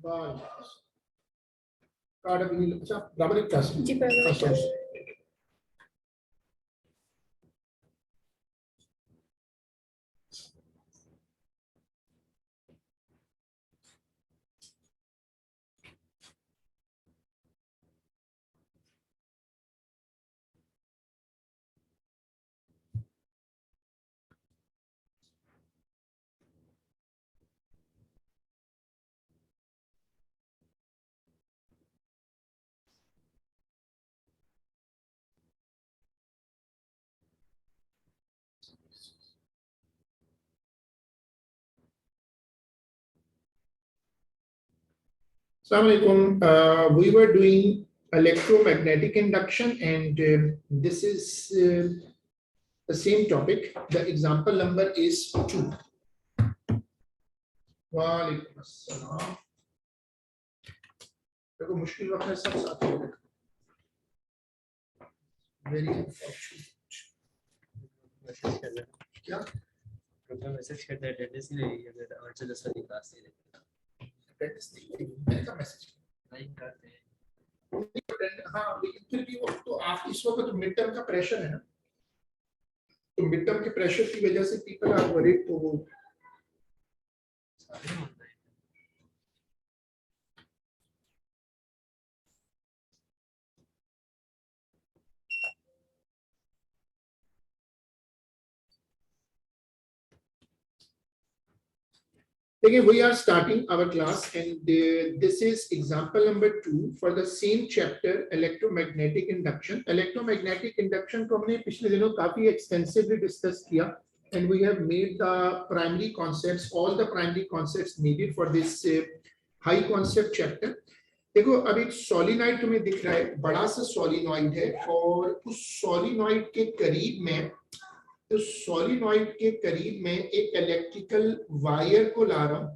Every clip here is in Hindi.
कार्ड अभी अच्छा बराबर एक क्लास जी बराबर। Assalamualaikum. We were doing electromagnetic induction, and this is the same topic. The example number is 2. Walaikum assalam. देखो मुश्किल वक्त है सब साथ में very unfortunate. क्या प्रोग्राम मैसेज करता है अटेंडेंस नहीं रहेगी अगर 8 से 10 वाली क्लास नहीं रहेगी अटेंडेंस नहीं मैंने का मैसेज लाइक करते हैं हाँ लेकिन फिर भी वो तो आप इस वक्त मिड टर्म का प्रेशर है ना तो मिड टर्म के प्रेशर की वजह से पीपल आर वरीड तो वो सारे होता है देखिए we are starting our class and this is example number 2 for the same chapter electromagnetic induction. Electromagnetic induction को हमने पिछले दिनों काफी extensively discuss किया and we have made the primary concepts, all the primary concepts needed for this high concept chapter. देखो अब एक सोलिनॉइड तुम्हें दिख रहा है बड़ा सा सोलिनॉइड है और उस सोलिनॉइड के करीब में तो सोलिनॉइड के करीब में एक इलेक्ट्रिकल वायर को ला रहा हूं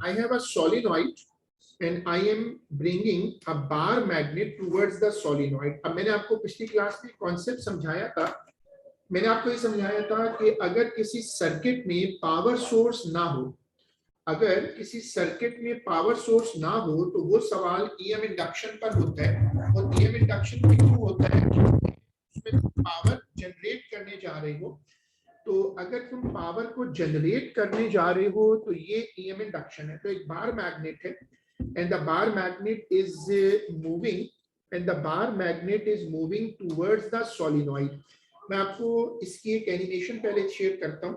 I have a solenoid and I am bringing a bar magnet towards the solenoid. अब मैंने आपको पिछली क्लास में कॉन्सेप्ट समझाया था मैंने आपको ये समझाया था कि अगर किसी सर्किट में पावर सोर्स ना हो अगर किसी सर्किट में पावर सोर्स ना हो तो वो सवाल ईएम इंडक्शन पर होता है और ईएम इंडक्शन में क्यों होता है उसमें पावर जनरेट करने जा रहे हो तो अगर तुम पावर को जनरेट करने जा रहे हो तो ये ईएम इंडक्शन है तो एक बार मैग्नेट है and the bar magnet is moving and the bar magnet is moving towards the solenoid मैं आपको इसकी एक एनिमेशन पहले शेयर करता हूं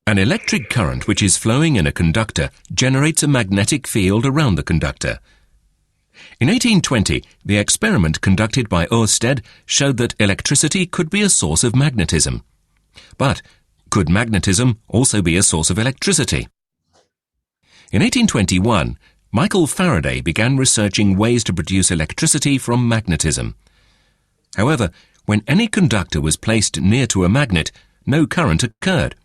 An electric current which is flowing in a conductor generates a magnetic field around the conductor. In 1820, the experiment conducted by Ørsted showed that electricity could be a source of magnetism. But could magnetism also be a source of electricity? In 1821, Michael Faraday began researching ways to produce electricity from magnetism. However, when any conductor was placed near to a magnet, no current occurred.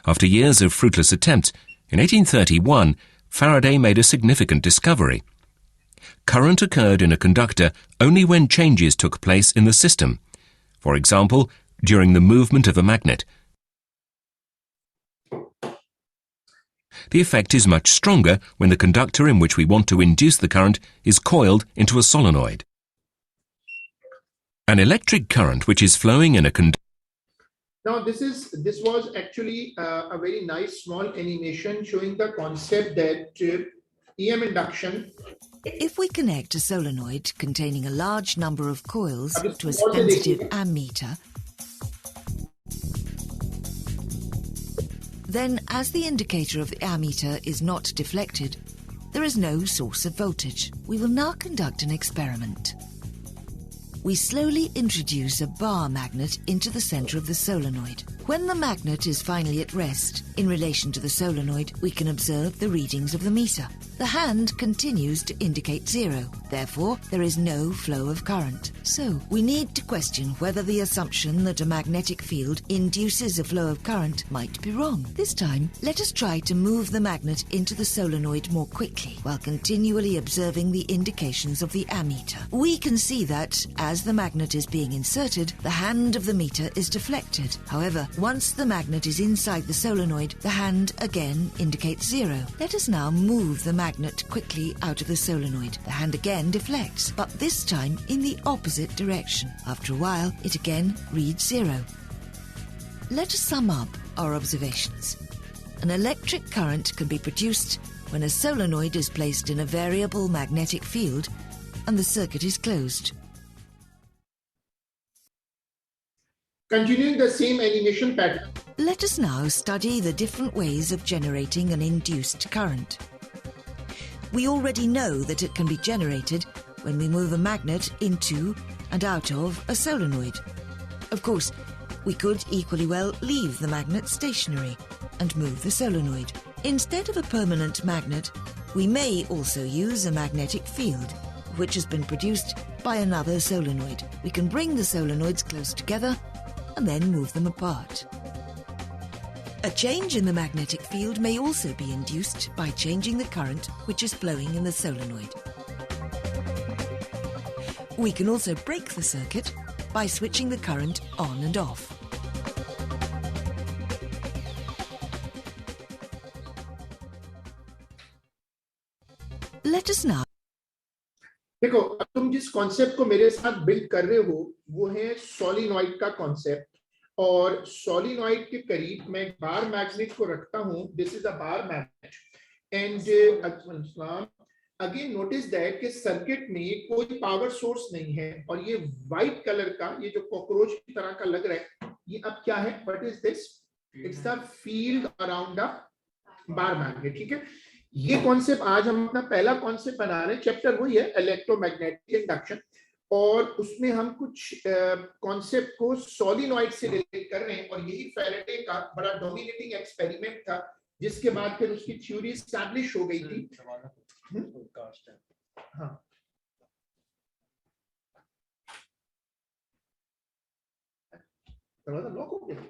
After years of fruitless attempts, in 1831, Faraday made a significant discovery. Current occurred in a conductor only when changes took place in the system, for example, during the movement of a magnet. The effect is much stronger when the conductor in which we want to induce the current is coiled into a solenoid. An electric current which is flowing in a conductor. Now this was actually a very nice small animation showing the concept that EM induction. If we connect a solenoid containing a large number of coils to a sensitive ammeter, then as the indicator of the ammeter is not deflected, there is no source of voltage. We will now conduct an experiment. We slowly introduce a bar magnet into the center of the solenoid. When the magnet is finally at rest in relation to the solenoid, we can observe the readings of the meter. The hand continues to indicate 0. Therefore, there is no flow of current. So, we need to question whether the assumption that a magnetic field induces a flow of current might be wrong. This time, let us try to move the magnet into the solenoid more quickly, while continually observing the indications of the ammeter. We can see that, as the magnet is being inserted, the hand of the meter is deflected. However, once the magnet is inside the solenoid, the hand again indicates 0. Let us now move the magnet quickly out of the solenoid. The hand again deflects, but this time in the opposite direction. After a while, it again reads 0. Let us sum up our observations. An electric current can be produced when a solenoid is placed in a variable magnetic field and the circuit is closed. Continuing the same animation pattern. Let us now study the different ways of generating an induced current. We already know that it can be generated when we move a magnet into and out of a solenoid. Of course, we could equally well leave the magnet stationary and move the solenoid. Instead of a permanent magnet, we may also use a magnetic field, which has been produced by another solenoid. We can bring the solenoids close together and then move them apart. A change in the magnetic field may also be induced by changing the current which is flowing in the solenoid. We can also break the circuit by switching the current on and off. Let us now देखो, अब तुम जिस कॉन्सेप्ट को मेरे साथ बिल्ड कर रहे हो वो है सोलिनॉइड का कॉन्सेप्ट, और सोलिनॉइड के करीब मैं एक बार मैग्नेट को रखता हूं. This is a bar magnet and again notice that कि सर्किट में कोई पावर सोर्स नहीं है, और ये व्हाइट कलर का, ये जो कॉकरोच की तरह का लग रहा है, ये अब क्या है? What is this? It's the field around the bar magnet. ठीक है, ये कॉन्सेप्ट आज हम अपना पहला कॉन्सेप्ट बना रहे हैं. चैप्टर वही है, इलेक्ट्रोमैग्नेटिक इंडक्शन, और उसमें हम कुछ कॉन्सेप्ट को सॉलिनॉइड से रिलेट कर रहे हैं, और यही फैराडे का बड़ा डोमिनेटिंग एक्सपेरिमेंट था, जिसके बाद फिर उसकी थ्योरी एस्टैब्लिश हो गई थी. हाँ, दरवाजा लॉक हो गया.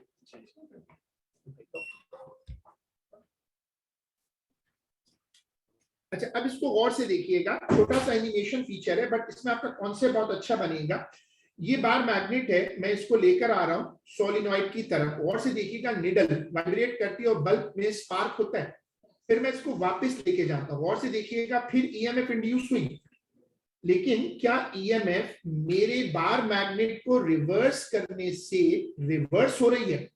अच्छा, अब इसको गौर से देखिएगा. छोटा सा एनिमेशन फीचर है, बट इसमें आपका कॉन्सेप्ट बहुत अच्छा बनेगा. ये बार मैग्नेट है, मैं इसको लेकर आ रहा हूं सोलिनॉइड की तरफ. गौर से देखिएगा, निडल वाइब्रेट करती है और बल्ब में स्पार्क होता है. फिर मैं इसको वापस लेके जाता हूं. गौर से देखिएगा, फिर ईएमएफ इंड्यूस हुई, लेकिन क्या ईएमएफ मेरे बार मैग्नेट को रिवर्स करने से रिवर्स हो रही है?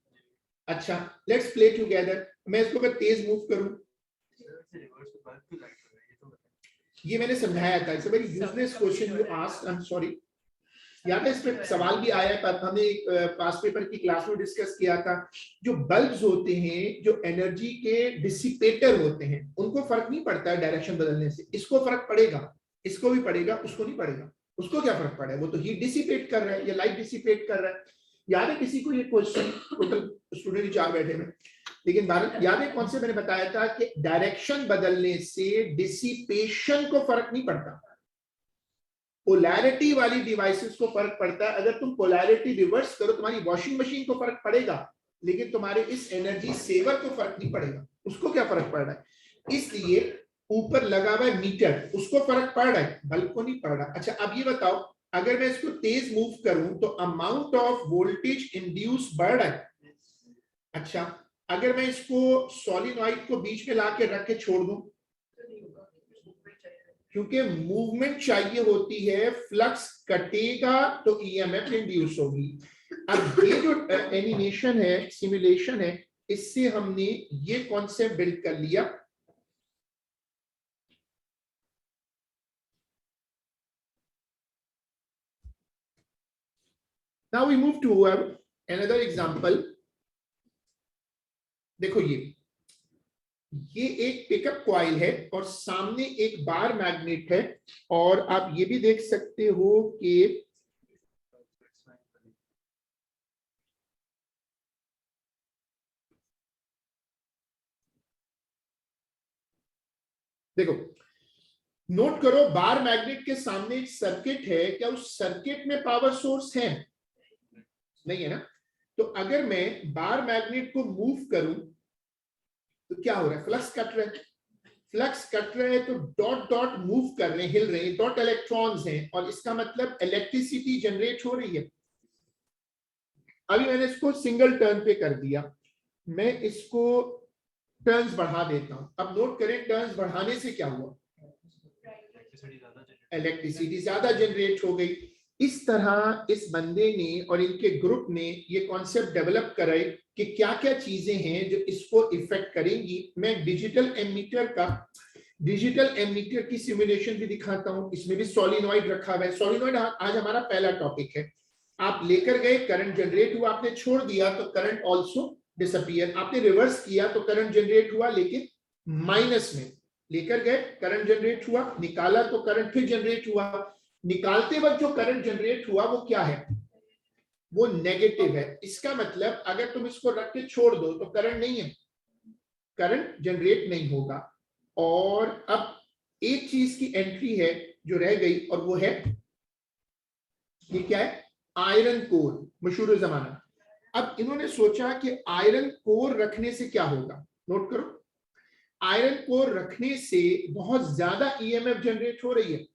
अच्छा, लेट्स प्ले टुगेदर. मैं इसको अगर तेज मूव करूं, ये मैंने समझाया था. It's a very useless question you asked, I am sorry. याद है, इस पे सवाल भी आया है, हमने एक पास पेपर की क्लास में डिस्कस किया था. जो बल्ब्स होते हैं, जो एनर्जी के डिसिपेटर होते हैं, उनको फर्क नहीं पड़ता है डायरेक्शन बदलने से. इसको फर्क पड़ेगा, इसको भी पड़ेगा, उसको नहीं पड़ेगा. उसको क्या फर्क पड़ा है? वो तो हीट डिसिपेट कर रहा है या लाइट डिसिपेट कर रहा है. याद है किसी को ये क्वेश्चन? टोटल स्टूडेंट 4 बैठे में, लेकिन याद है कौन से मैंने बताया था कि डायरेक्शन बदलने से डिसिपेशन को फर्क नहीं पड़ता, पोलैरिटी वाली डिवाइसेस को फर्क पड़ता है. अगर तुम पोलैरिटी रिवर्स करो, तुम्हारी वॉशिंग मशीन को फर्क पड़ेगा, लेकिन तुम्हारे इस एनर्जी सेवर को फर्क नहीं पड़ेगा. उसको क्या फर्क पड़ रहा है? इसलिए ऊपर लगा हुआ है मीटर, उसको फर्क पड़ रहा है, बल्ब को नहीं पड़ रहा. अच्छा, अब ये बताओ, अगर मैं इसको तेज मूव करूं तो अमाउंट ऑफ वोल्टेज इंड्यूस बढ़ रहा है. अच्छा, अगर मैं इसको सोलिनॉइड को बीच में लाके रख के छोड़ दूं, क्योंकि मूवमेंट चाहिए होती है, फ्लक्स कटेगा तो ईएमएफ इंड्यूस होगी. अब ये जो एनिमेशन है, सिमुलेशन है, इससे हमने ये कॉन्सेप्ट बिल्ड कर लिया. Now we move to another example. देखो, ये एक पिकअप कॉइल है और सामने एक बार मैग्नेट है, और आप ये भी देख सकते हो कि देखो नोट करो, बार मैग्नेट के सामने एक सर्किट है, क्या उस सर्किट में पावर सोर्स है? नहीं है ना। तो अगर मैं बार मैग्नेट को मूव करूं तो क्या हो रहा है? फ्लक्स कट रहा है। फ्लक्स कट रहे हैं तो डॉट डॉट मूव कर रहे हैं, हिल रहे हैं, डॉट इलेक्ट्रॉन्स हैं, और इसका मतलब इलेक्ट्रिसिटी जनरेट हो रही है। अभी मैंने इसको सिंगल टर्न पे कर दिया, मैं इसको टर्न्स बढ़ा देता हूं। अब नोट करें, टर्न्स बढ़ाने से क्या हुआ? इलेक्ट्रिसिटी ज्यादा जनरेट हो गई। इस तरह इस बंदे ने और इनके ग्रुप ने ये कॉन्सेप्ट डेवलप कराई कि क्या क्या चीजें हैं जो इसको इफेक्ट करेंगी। मैं डिजिटल एमीटर की सिमुलेशन भी दिखाता हूं। इसमें भी सोलिनॉइड रखा हुआ है। सोलिनॉइड आज हमारा पहला टॉपिक है। आप लेकर गए, करंट जनरेट हुआ, आपने छोड़ दिया तो करंट ऑल्सो डिसअपियर। आपने रिवर्स किया तो करंट जनरेट हुआ लेकिन माइनस में। लेकर गए, करंट जनरेट हुआ, निकाला तो करंट फिर जनरेट हुआ। निकालते वक्त जो करंट जनरेट हुआ वो क्या है? वो नेगेटिव है। इसका मतलब अगर तुम इसको रख के छोड़ दो तो करंट नहीं है, करंट जनरेट नहीं होगा। और अब एक चीज की एंट्री है जो रह गई, और वो है, ये क्या है? आयरन कोर, मशहूर जमाना। अब इन्होंने सोचा कि आयरन कोर रखने से क्या होगा। नोट करो, आयरन कोर रखने से बहुत ज्यादा ईएमएफ जनरेट हो रही है।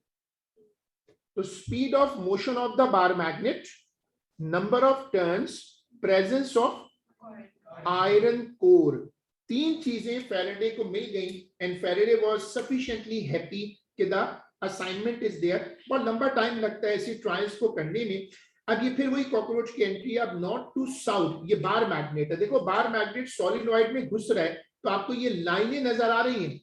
तो speed of motion of the bar magnet, number of turns, presence of iron core, तीन चीजें फैराडे को मिल गई। And Faraday was sufficiently happy कि द असाइनमेंट इज देयर। बहुत लंबा टाइम लगता है ऐसी ट्रायल्स को करने में। अब ये फिर वही कॉकरोच की एंट्री। अब नॉर्थ टू साउथ ये बार मैग्नेट है। देखो, बार मैग्नेट सॉलिनॉइड में घुस रहा है, तो आपको ये लाइनें नजर आ रही हैं।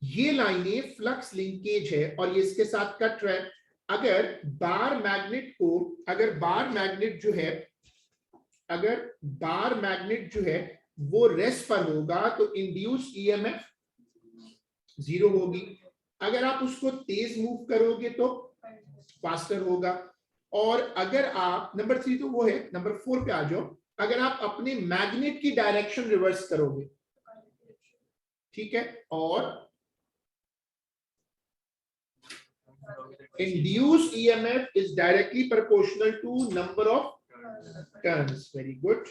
ये लाइनें फ्लक्स लिंकेज है और ये इसके साथ कट रहा है। अगर बार मैग्नेट को, अगर बार मैग्नेट जो है वो रेस्ट पर होगा तो इंड्यूस ईएमएफ जीरो होगी। अगर आप उसको तेज मूव करोगे तो फास्टर होगा। और अगर आप, नंबर 3 तो वो है, नंबर 4 पे आ जाओ। अगर आप अपने मैग्नेट की डायरेक्शन रिवर्स करोगे, ठीक है, और induced EMF is directly proportional to number of turns. Very good.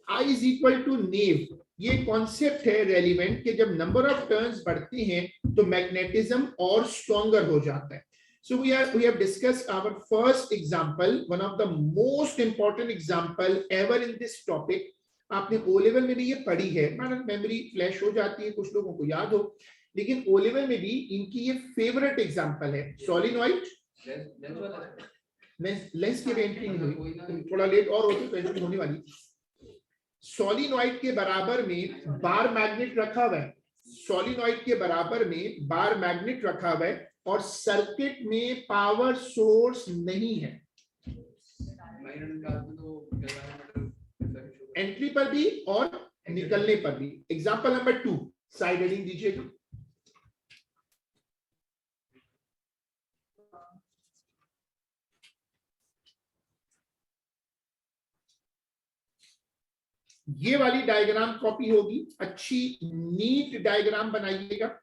I is equal to nave. ये कॉन्सेप्ट है रेलिवेंट कि जब नंबर ऑफ टर्न्स बढ़ते हैं तो मैग्नेटिज्म और स्ट्रॉन्गर हो जाता है। So we have discussed our first example, one of the most important example ever in this topic. आपने ओ लेवल में भी ये पढ़ी है, मेमोरी फ्लैश हो जाती है, कुछ लोगों को याद हो, लेकिन ओ लेवल में भी इनकी ये फेवरेट एग्जांपल है। सॉलिनॉइड लेंस की एंट्री नहीं हुई, थोड़ा लेट और होती तो एंट्री होने वाली। सॉलिनॉइड के बराबर में बार मैग्नेट रखा हुआ है, सॉलिनॉइड के बराबर में बार मैग्नेट रखा हुआ है, और सर्किट में पावर सोर्स नहीं है। एंट्री पर भी और निकलने पर भी। एग्जांपल नंबर 2, साइड हेडिंग दीजिएगा। ये वाली डायग्राम कॉपी होगी, अच्छी नीट डायग्राम बनाइएगा।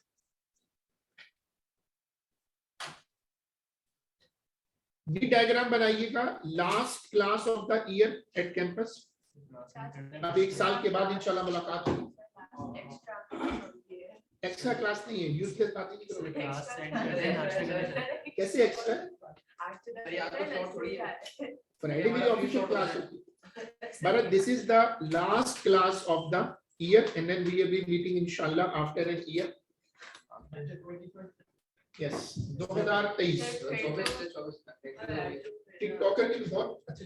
ये डायग्राम बनाइएगा last class of the year at campus. अब एक साल के बाद इंशाल्लाह मुलाकात होगी। एक्स्ट्रा क्लास नहीं है, यूजलेस बातें नहीं करोगे। कैसे एक्स्ट्रा? फ्राइडे की ऑफिशियल क्लास होती है। But this is the last class of the year, and then we will be meeting inshallah after an year. Yes, 2023। TikToker की बहुत अच्छी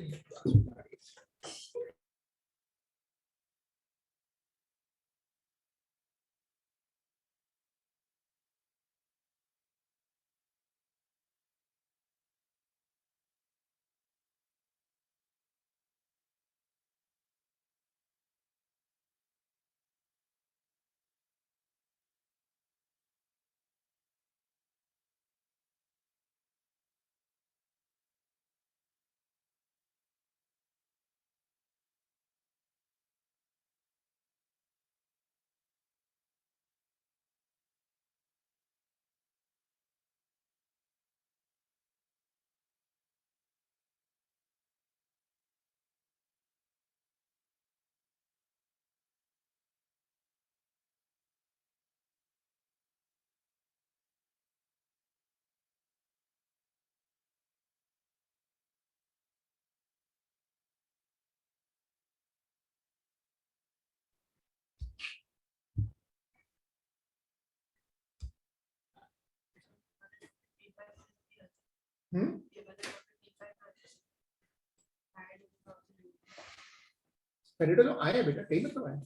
फैराडे लॉ आया बेटा, कहीं मतलब आया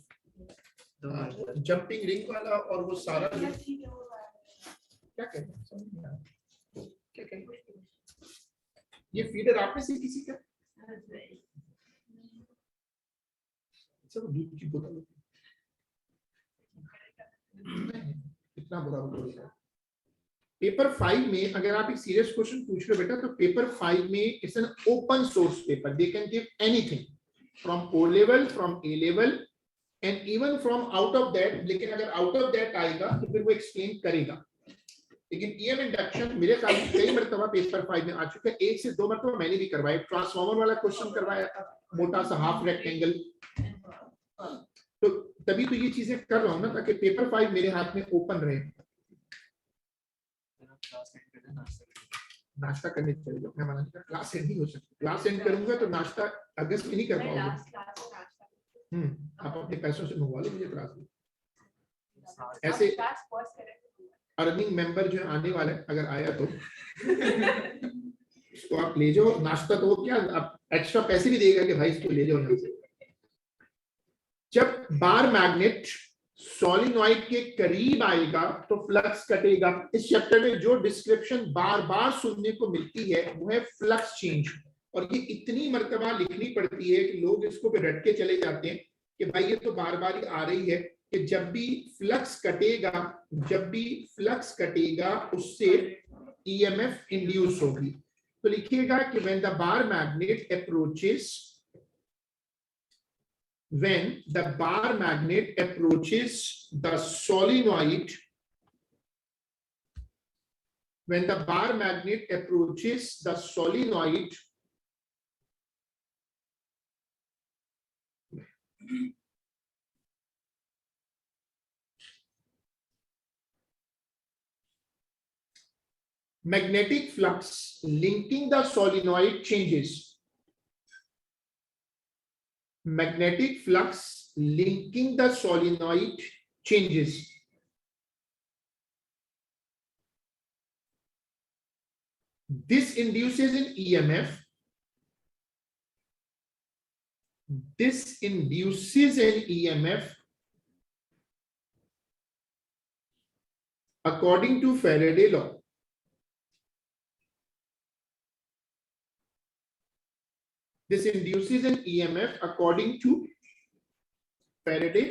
दो जंपिंग रिंग वाला और वो सारा क्या कहते हैं, समझ नहीं आया। क्या कहते हैं? ये फीडर आप में से किसी का सब दूध की बोतल होती है। इतना बुरा बोल पेपर 5 में अगर आप एक सीरियस क्वेश्चन पूछ रहे हो बेटा, तो पेपर 5 में it's an open source paper, they can give anything from O level, from A level and even from out of that. लेकिन अगर आउट ऑफ दैट आएगा तो फिर वो एक्सप्लेन करेगा। लेकिन ईएम इंडक्शन मेरे साथ कई मरतबा पेपर 5 में आ चुका है, 1 से 2 मरतबा मैंने भी करवाया। ट्रांसफार्मर वाला क्वेश्चन करवाया था, मोटा सा हाफ रेक्टेंगल, तो तभी तो ये चीजें कर रहा हूं ना, ताकि पेपर 5 मेरे हाथ में ओपन रहे। नाश्ता करने चले जाओ, मैं मना नहीं कर, क्लास एंड नहीं हो सकती। क्लास एंड करूंगा तो नाश्ता अगस्त में नहीं कर पाऊंगा। आप अपने पैसों से मंगवा लो मुझे क्लास। ऐसे अर्निंग मेंबर जो आने वाला है, अगर आया तो इसको आप ले जाओ। नाश्ता तो वो क्या, आप एक्स्ट्रा पैसे भी देगा कि भाई इसको ले जाओ यहाँ से। जब बार मैग्नेट सोलिनॉइड के करीब आएगा तो फ्लक्स कटेगा। इस चैप्टर में जो डिस्क्रिप्शन बार बार सुनने को मिलती है वो है फ्लक्स चेंज, और ये इतनी मर्तबा लिखनी पड़ती है कि लोग इसको पे रट के चले जाते हैं कि भाई ये तो बार बार आ रही है कि जब भी फ्लक्स कटेगा उससे ईएमएफ इंड्यूस होगी। तो लिखिएगा कि when the bar magnet approaches, when the bar magnet approaches the solenoid, when the bar magnet approaches the solenoid, magnetic flux linking the solenoid changes. Magnetic flux linking the solenoid changes. This induces an EMF. This induces an EMF according to Faraday law. This induces an EMF according to Faraday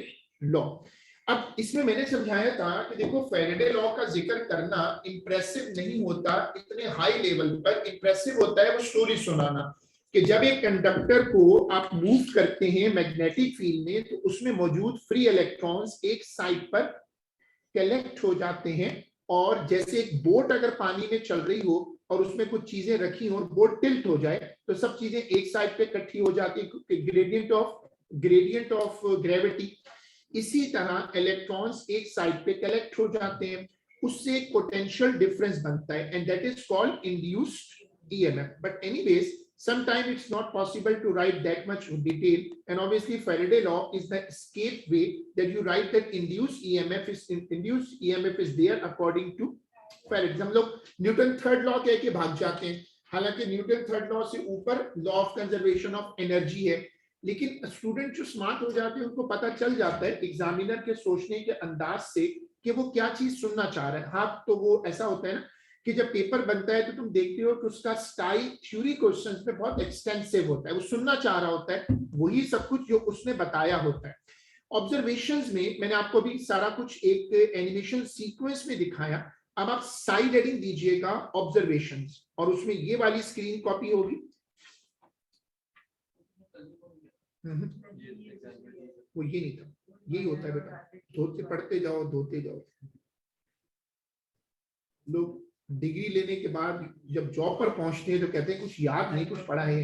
law. अब इसमें मैंने समझाया था कि देखो फैराडे लॉ का जिक्र करना इंप्रेसिव नहीं होता इतने हाई लेवल पर। इंप्रेसिव होता है वो स्टोरी सुनाना कि जब एक कंडक्टर को आप मूव करते हैं मैग्नेटिक फील्ड में तो उसमें मौजूद फ्री इलेक्ट्रॉन्स एक साइड पर कलेक्ट हो जाते हैं, और जैसे एक बोट अगर पानी में चल रही हो और उसमें कुछ चीजें रखी हो, बोट टिल्ट हो जाए तो सब चीजें एक साइड पे इकट्ठी हो जाती है, ग्रेडियंट ऑफ ग्रेविटी। इसी तरह इलेक्ट्रॉन्स एक साइड पे कलेक्ट हो जाते हैं, उससे एक पोटेंशियल डिफरेंस बनता है and that is called induced EMF. But anyways sometimes it's not possible to write that much detail, and obviously Faraday law is the escape way that you write that induced EMF is there according to Faraday। हम लोग न्यूटन थर्ड लॉ कह के भाग जाते हैं, हालांकि न्यूटन थर्ड लॉ से ऊपर law of conservation of energy है। लेकिन स्टूडेंट जो स्मार्ट हो जाते हैं उनको पता चल जाता है एग्जामिनर के सोचने के अंदाज से कि वो क्या चीज सुनना चाह रहा है। हाँ, तो वो ऐसा होता है ना कि जब पेपर बनता है तो तुम देखते हो कि उसका स्टाइल थ्योरी क्वेश्चंस में बहुत एक्सटेंसिव होता है, वो सुनना चाह रहा होता है वही सब कुछ जो उसने बताया होता है। ऑब्जर्वेशंस में मैंने आपको भी सारा कुछ एक एनिमेशन सीक्वेंस में दिखाया। अब आप साइड हेडिंग दीजिएगा ऑब्जर्वेशंस, और उसमें ये वाली स्क्रीन कॉपी होगी। वो ये नहीं था, यही होता है बेटा, धोते पढ़ते जाओ धोते जाओ। लोग डिग्री लेने के बाद जब जॉब पर पहुंचते हैं तो कहते हैं कुछ याद नहीं, कुछ पढ़ा है।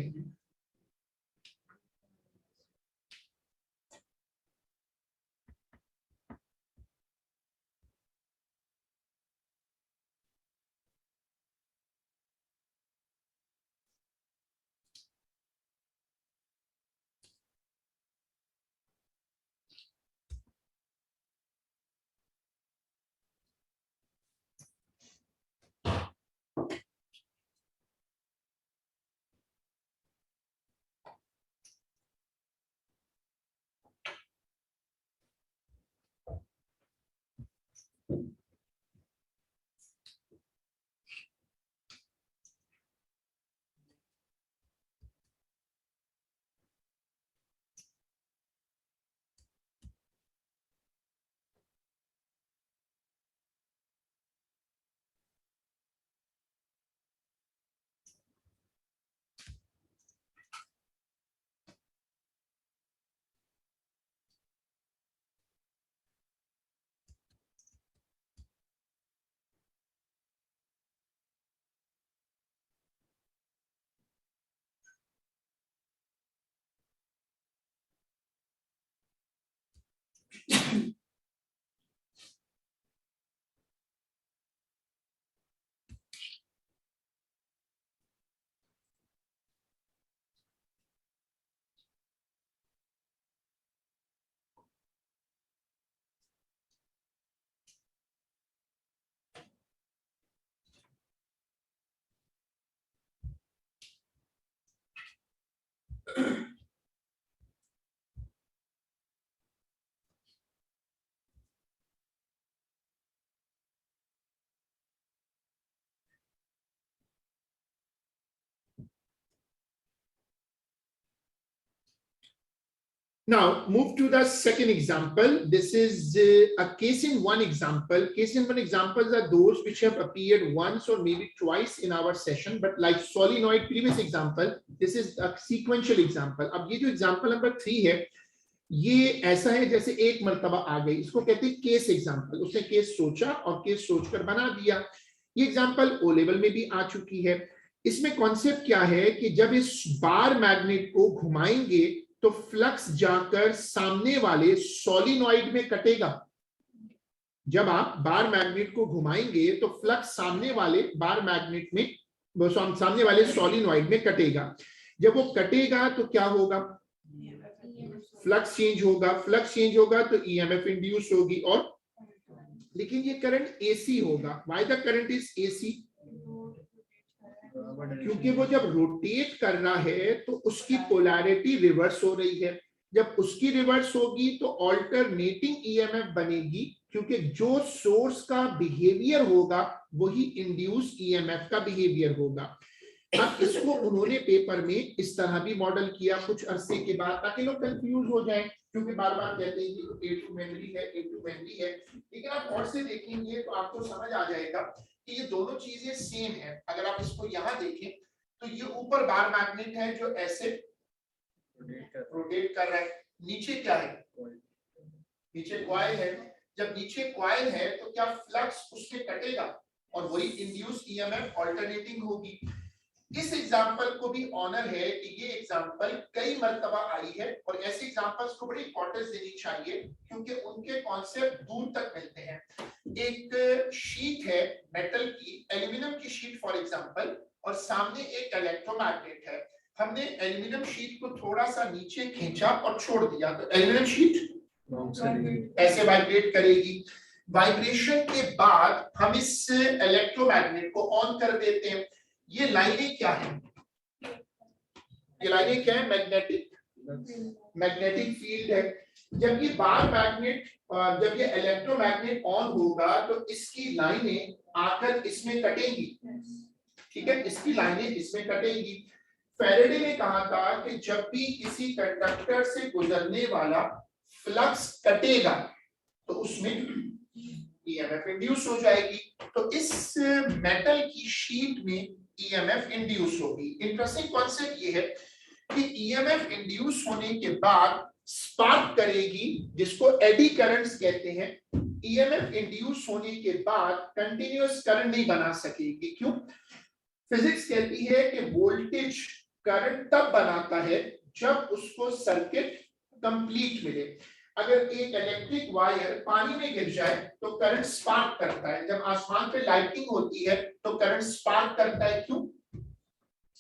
Now move to the second example. This is a case in one example. Case in one examples are those which have appeared once or maybe twice in our session, but like solenoid previous example, this is a sequential example. अब ये जो example number 3 है, ये ऐसा है जैसे एक मर्तबा आ गई, इसको कहते हैं केस एग्जाम्पल। उसने केस सोचा और केस सोचकर बना दिया। ये एग्जाम्पल ओ लेवल में भी आ चुकी है। इसमें कॉन्सेप्ट क्या है कि जब इस बार मैग्नेट को घुमाएंगे तो फ्लक्स जाकर सामने वाले सोलिनॉइड में कटेगा। जब आप बार मैग्नेट को घुमाएंगे तो फ्लक्स सामने वाले बार मैग्नेट में, सामने वाले सोलिनॉइड में कटेगा। जब वो कटेगा तो क्या होगा? फ्लक्स चेंज होगा। फ्लक्स चेंज होगा तो ईएमएफ इंड्यूस होगी। और लेकिन ये करंट एसी होगा। Why the current is AC? क्योंकि वो जब रोटेट कर रहा है तो उसकी पोलैरिटी रिवर्स हो रही है। जब उसकी रिवर्स होगी तो ऑल्टरनेटिंग ईएमएफ बनेगी, क्योंकि जो सोर्स का बिहेवियर होगा वही इंड्यूस ईएमएफ का बिहेवियर होगा। अब इसको उन्होंने पेपर में इस तरह भी मॉडल किया कुछ अरसे के बाद, ताकि लोग कंफ्यूज हो जाएं, क्योंकि बार बार कहते हैं कि A2 मेमोरी है, A2 मेमोरी है। लेकिन आप और से देखेंगे तो आपको समझ आ जाएगा कि ये दोनों चीजें सेम है। अगर आप इसको यहाँ देखें तो ये ऊपर बार मैग्नेट है जो ऐसे रोटेट कर रहा है। नीचे क्या है? नीचे कॉइल है। जब नीचे कॉइल है तो क्या फ्लक्स उससे कटेगा और वही इंड्यूस ईएमएफ ऑल्टरनेटिंग होगी। इस एग्जाम्पल को भी ऑनर है कि ये एग्जाम्पल कई मर्तबा आई है, और ऐसे एग्जाम्पल्स को बड़ी इंपॉर्टेंस देनी चाहिए क्योंकि उनके कॉन्सेप्ट दूर तक मिलते हैं। एक शीट है मेटल की, एल्यूमिनियम की शीट फॉर एग्जाम्पल, और सामने एक इलेक्ट्रोमैग्नेट है। हमने एल्यूमिनियम शीट को थोड़ा सा नीचे खींचा और छोड़ दिया तो एल्यूमिनियम शीट ऐसे वाइब्रेट करेगी। वाइब्रेशन के बाद हम इस इलेक्ट्रोमैग्नेट को ऑन कर देते हैं। ये लाइनें क्या है? ये लाइनें क्या है? मैग्नेटिक फील्ड है। जब ये बार मैग्नेट, जब ये इलेक्ट्रोमैग्नेट ऑन होगा तो इसकी लाइनें आकर इसमें कटेंगी। ठीक है, इसकी लाइनें इसमें कटेंगी। फैराडे ने कहा था कि जब भी किसी कंडक्टर से गुजरने वाला फ्लक्स कटेगा तो उसमें ईएमएफ इंड्यूस हो जाएगी। तो इस मेटल की शीट में ईएमएफ इंड्यूस होगी। इंटरेस्टिंग कॉन्सेप्ट ये है कि ईएमएफ इंड्यूस होने के बाद स्पार्क करेगी, जिसको एडी करंट्स कहते हैं। ईएमएफ इंड्यूस होने के बाद कंटिन्यूअस करंट नहीं बना सकेगी। क्यों? फिजिक्स कहती है कि वोल्टेज करंट तब बनाता है जब उसको सर्किट कंप्लीट मिले। अगर एक इलेक्ट्रिक वायर पानी में गिर जाए तो करंट स्पार्क करता है। जब आसमान पे लाइटिंग होती है तो करंट स्पार्क करता है। क्यों?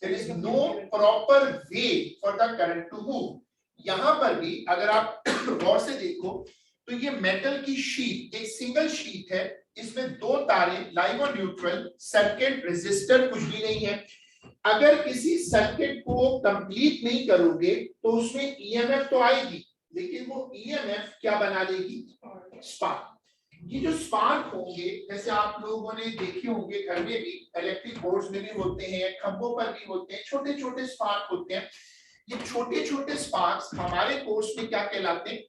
There is no proper way for the current to move. यहां पर भी अगर आप गौर से देखो तो ये मेटल की शीट एक सिंगल शीट है। इसमें दो तारे, लाइव और न्यूट्रल, सर्किट, रेजिस्टर कुछ भी नहीं है। अगर किसी सर्किट को कंप्लीट नहीं करोगे तो उसमें ईएमएफ तो आएगी, लेकिन वो ईएमएफ क्या बना देगी? स्पार्क। ये जो स्पार्क होंगे, जैसे आप लोगों ने देखे होंगे घर में भी, इलेक्ट्रिक बोर्ड्स में भी होते हैं, खंभों पर भी होते हैं, छोटे छोटे स्पार्क होते हैं। ये छोटे छोटे स्पार्क्स हमारे कोर्स में क्या कहलाते हैं?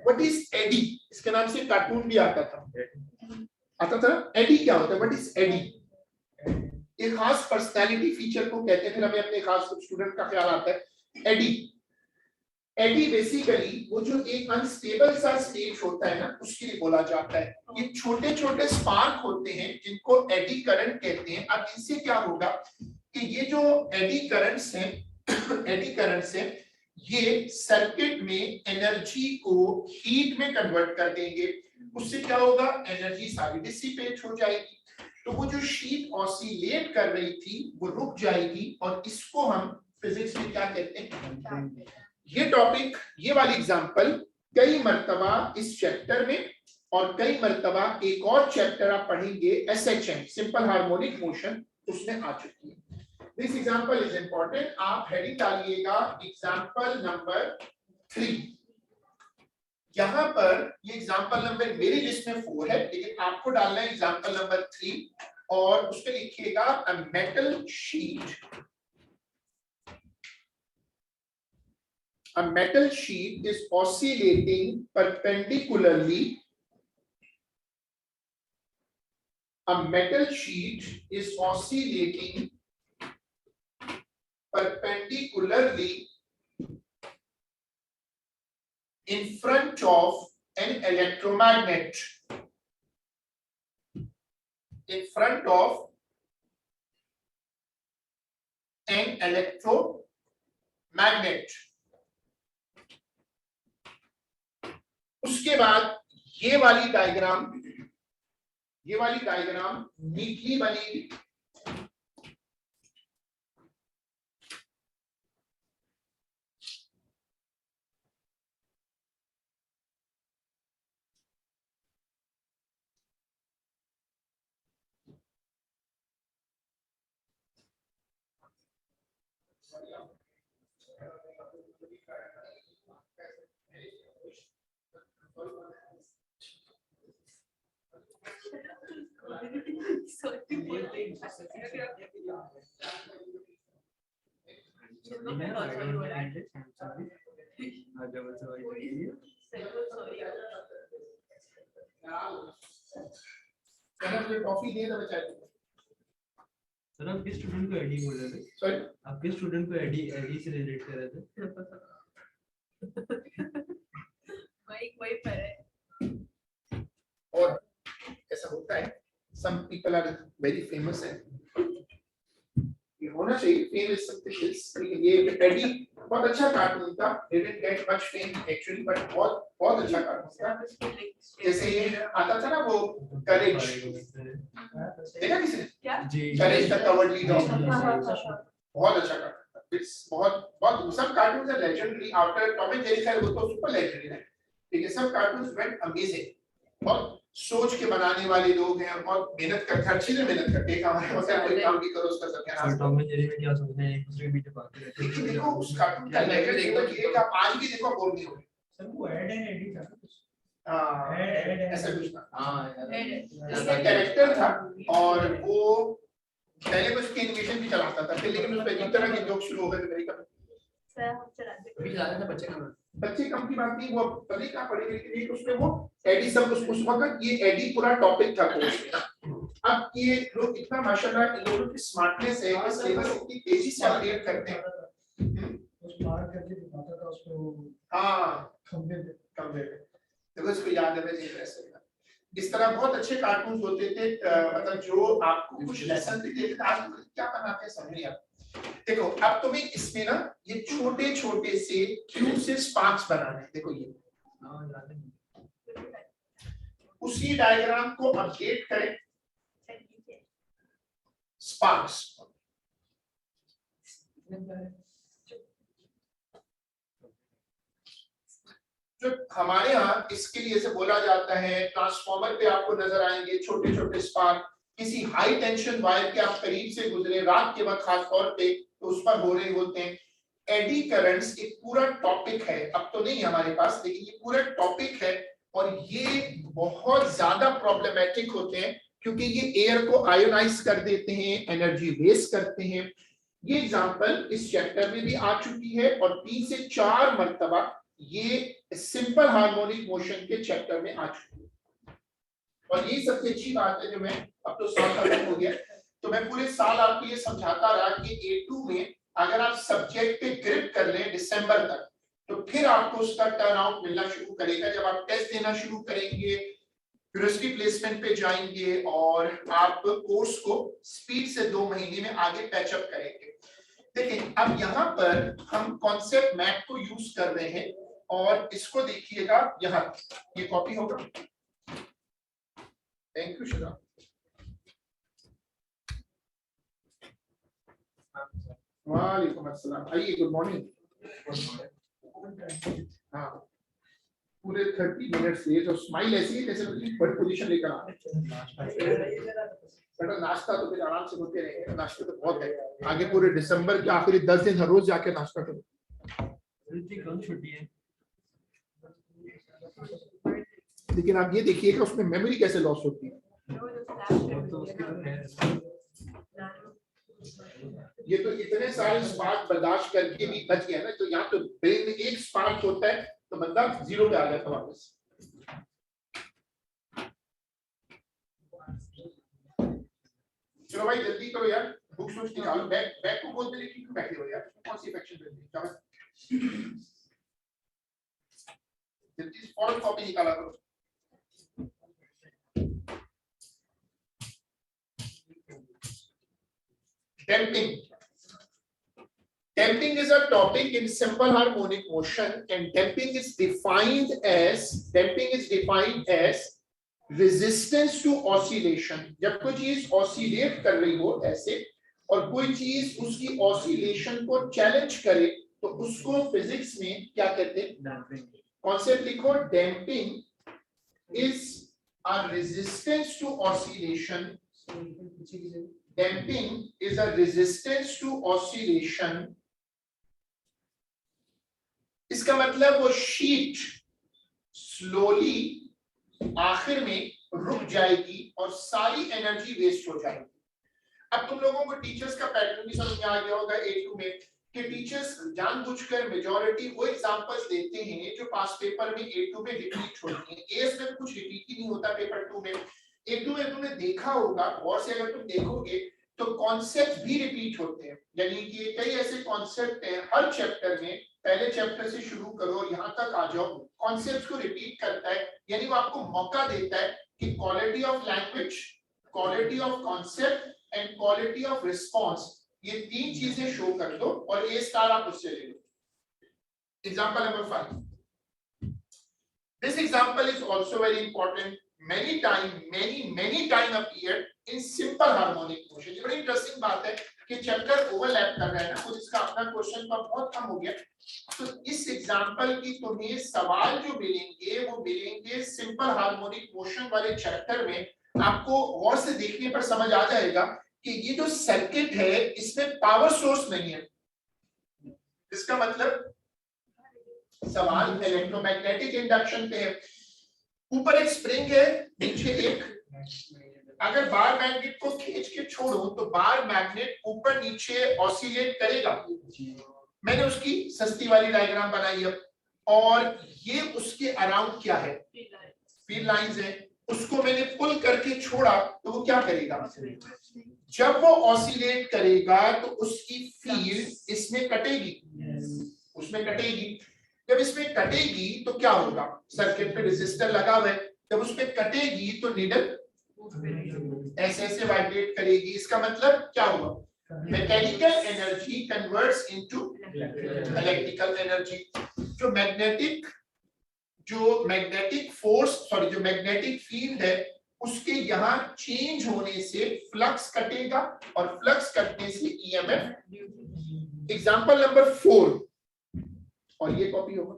What is eddy? इसके नाम से कार्टून भी आता था। एडी क्या होता है? What is eddy? एक खास पर्सनालिटी फीचर को कहते हैं, फिर हमें अपने खास स्टूडेंट का ख्याल आता है। एडी बेसिकली वो जो एक अनस्टेबल सा स्टेट होता है ना, उसके लिए बोला जाता है। ये छोटे छोटे स्पार्क होते हैं जिनको एडी करंट कहते हैं। अब इनसे क्या होगा कि ये जो एडी करंट्स हैं एडी करंट्स हैं, ये सर्किट में एनर्जी को हीट में कन्वर्ट कर देंगे। उससे क्या होगा? एनर्जी सारी डिसिपेट हो जाएगी। तो वो जो शीट ऑसिलेट कर रही थी वो रुक जाएगी, और इसको हम फिजिक्स में क्या कहते हैं? ये टॉपिक, ये वाली एग्जांपल कई मर्तबा इस चैप्टर में और कई मर्तबा एक और चैप्टर आप पढ़ेंगे एसएचएम, सिंपल हार्मोनिक मोशन, उसमें आ चुकी है। This example is important. आप हेडिंग डालिएगा एग्जांपल नंबर 3। यहाँ पर ये एग्जांपल नंबर मेरी लिस्ट में 4 है, लेकिन आपको डालना है एग्जांपल नंबर 3, और उस पर लिखिएगा a metal sheet. A metal sheet is oscillating perpendicularly. A metal sheet is oscillating perpendicularly in front of an electromagnet. In front of an electromagnet. उसके बाद ये वाली डायग्राम नीटली बनेगी। टॉफी दे दो बच्चा। सर आप किस स्टूडेंट को एडी बोल रहे थे? सॉरी, आप किस स्टूडेंट को एडी से रिलेट कर रहे थे? वही पर है। और ऐसा होता है, some people are very famous है, ये होना चाहिए, फेम इज समथिंग एल्स। ये एडी बहुत अच्छा कार्टून था, didn't get much fame actually, but बहुत अच्छा कार्टून था। जैसे ये आता था ना वो करेज, देखा किसी ने? करेज द कवर्डली डॉग, बहुत अच्छा कार्टून था। इट्स बहुत सब cartoons are legendary. After Tom and Jerry, वो तो सुपर लेजेंडरी है, लेकिन सब कार्टून्स वेंट अमेजिंग। और सोच के बनाने वाले लोग हैं और मेहनत करते हैं, अच्छी से मेहनत करते हैं। हमारे पास कोई काम भी करो उसका सत्यानाश। टॉम एंड जेरी में क्या सोचते हैं, एक दूसरे के बीच में बातें करते हैं। देखो उस कार्टून का लेवल देखो, ये आप आज भी देखो बोर नहीं होगे। सर वो ऐड एंड एडी था कुछ। हां, ऐड ऐसा कुछ था। हां, इसका कैरेक्टर था, और वो पहले कुछ एनिमेशन भी चलाता था, फिर लेकिन उस पे एक तरह के जोक शुरू हो गए थे। सर हम चलाते अभी ज्यादा था बच्चे कम की बात नहीं, वो पहले क्या पढ़े, लेकिन एक उसमें वो एडी सब उस वक्त ये एडी पूरा टॉपिक था कोर्स में। अब ये लोग इतना माशाल्लाह, इन लोगों की स्मार्टनेस है, सिलेबस इतनी तेजी से अपडेट करते हैं। उस पार करके दिखाता था उसको। हां, खंबे पे देखो इसको याद है, मैं ऐसे इस तरह बहुत अच्छे कार्टून्स होते थे, मतलब जो आपको कुछ लेसन भी देते थे। आज क्या बनाते हैं समझ नहीं आता। देखो अब तुम्हें इसमें ना ये छोटे छोटे से क्यूब से स्पार्क्स बनाने हैं। देखो ये उसी डायग्राम को अपडेट करें, स्पार्क्स। जो हमारे यहाँ इसके लिए से बोला जाता है, ट्रांसफार्मर पे आपको नजर आएंगे छोटे छोटे स्पार्क। किसी हाई टेंशन वायर के आप करीब से गुजरे रात के वक्त खास तौर पे, तो उस पर हो रहे होते हैं। एडी करंट्स एक पूरा टॉपिक है, अब तो नहीं हमारे पास, लेकिन ये पूरा टॉपिक है और ये बहुत ज्यादा प्रॉब्लमेटिक होते हैं क्योंकि ये एयर को आयोनाइज कर देते हैं, एनर्जी वेस्ट करते हैं। ये एग्जांपल इस चैप्टर में भी आ चुकी है और 3 से 4 मर्तबा ये सिंपल हार्मोनिक मोशन के चैप्टर में आ चुकी है। और ये सबसे अच्छी बात है जो मैं अब तो साल खत्म हो गया, तो मैं पूरे साल आपको ये समझाता रहा कि A2 में अगर आप सब्जेक्ट पे ग्रिप कर लें दिसंबर तक, तो फिर आपको उसका टर्न आउट मिलना शुरू करेगा। जब आप टेस्ट देना शुरू करेंगे, यूनिवर्सिटी प्लेसमेंट पे जाएंगे और आप कोर्स को स्पीड से 2 महीने में आगे पैचअप करेंगे। देखिए अब यहाँ पर हम कॉन्सेप्ट मैप को यूज कर रहे हैं और इसको देखिएगा, यहाँ ये कॉपी होगा। थैंक यू शिरा। वालेकुम अस्सलाम, आइए, गुड मॉर्निंग। हाँ पूरे 30 मिनट्स लिए तो स्माइल ऐसी है जैसे बड़ी पोजीशन लेकर आ रहे हैं। बेटा नाश्ता तो फिर आराम से होते रहेंगे, नाश्ता तो बहुत है आगे। पूरे दिसंबर के आखिरी 10 दिन हर रोज जाके नाश्ता करो। छुट्टी है लेकिन आप ये देखिएगा उसमें मेमोरी कैसे लॉस होती है। ये तो इतने सारे स्पार्क बर्दाश्त करके भी बच गया ना, तो यहाँ तो ब्रेन में एक स्पार्क होता है तो बंदा 0 पे आ जाता वापस। चलो भाई जल्दी करो यार, बुक्स वुक्स निकालो, बैग को बोलते लेकिन क्यों बैठे हो यार, कौन सी इन्फेक्शन है? जल्दी फॉरन कॉपी निकाला करो। Damping. Damping is a topic in simple harmonic motion, and damping is defined as resistance to oscillation. जब कोई चीज oscillate कर रही हो ऐसे और कोई चीज उसकी oscillation को challenge करे तो उसको फिजिक्स में क्या कहते हैं? कॉन्सेप्ट लिखो, damping is a resistance to oscillation. Damping is a resistance to oscillation. इसका मतलब वो शीट स्लोली आखिर में रुक जाएगी और सारी एनर्जी वेस्ट हो जाएगी। अब तुम लोगों को टीचर्स का पैटर्न भी समझ में आ गया होगा A2 में कि टीचर्स जानबूझकर मेजॉरिटी वो एग्जांपल्स देते हैं जो पास पेपर में A2 में रिपीट होती हैं। एएस में कुछ रिपीट ही नहीं होता पेपर 2 में। A2 में तुमने देखा होगा और से अगर तुम देखोगे तो कॉन्सेप्ट भी रिपीट होते हैं, यानी कि कई ऐसे कॉन्सेप्ट हैं हर चैप्टर में, पहले चैप्टर से शुरू करो यहाँ तक आ जाओ, कॉन्सेप्ट्स को रिपीट करता है, यानी वो आपको मौका देता है कि quality of language, quality of concept and quality of response, ये 3 चीजें शो कर दो और A स्टार आप उससे ले लो। Example number 5, this example is also very important, many time appeared in simple harmonic motion। ये बड़ी इंटरेस्टिंग बात है कि चैप्टर ओवरलैप कर रहा है ना, कुछ इसका अपना क्वेश्चन का बहुत कम हो गया। तो इस एग्जांपल की तुम्हें सवाल जो मिलेंगे वो मिलेंगे सिंपल हार्मोनिक मोशन वाले चैप्टर में। आपको गौर से देखने पर समझ आ जाएगा कि ये जो सर्किट है इसमें पावर सोर्स नहीं है। इसका मतलब सवाल इलेक्ट्रोमैग्नेटिक इंडक्शन पे है। ऊपर एक स्प्रिंग है, नीचे एक, अगर बार मैग्नेट को खींच के छोड़ो तो बार मैग्नेट ऊपर नीचे ऑसिलेट करेगा। मैंने उसकी सस्ती वाली डायग्राम बनाई है और ये उसके अराउंड क्या है, फील्ड लाइंस है। उसको मैंने पुल करके छोड़ा तो वो क्या करेगा, जब वो ऑसिलेट करेगा तो उसकी फील्ड इसमें कटेगी, उसमें कटेगी। जब इसमें कटेगी तो क्या होगा, सर्किट पे रेजिस्टर लगा हुआ है, जब उसमें कटेगी तो नीडल ऐसे ऐसे वाइब्रेट करेगी। इसका मतलब क्या हुआ, mechanical energy converts into electrical energy. जो मैग्नेटिक फोर्स सॉरी जो मैग्नेटिक फील्ड है उसके यहाँ चेंज होने से फ्लक्स कटेगा और फ्लक्स कटने से ईएमएफ। एग्जांपल नंबर 4 और ये कॉपी होगा।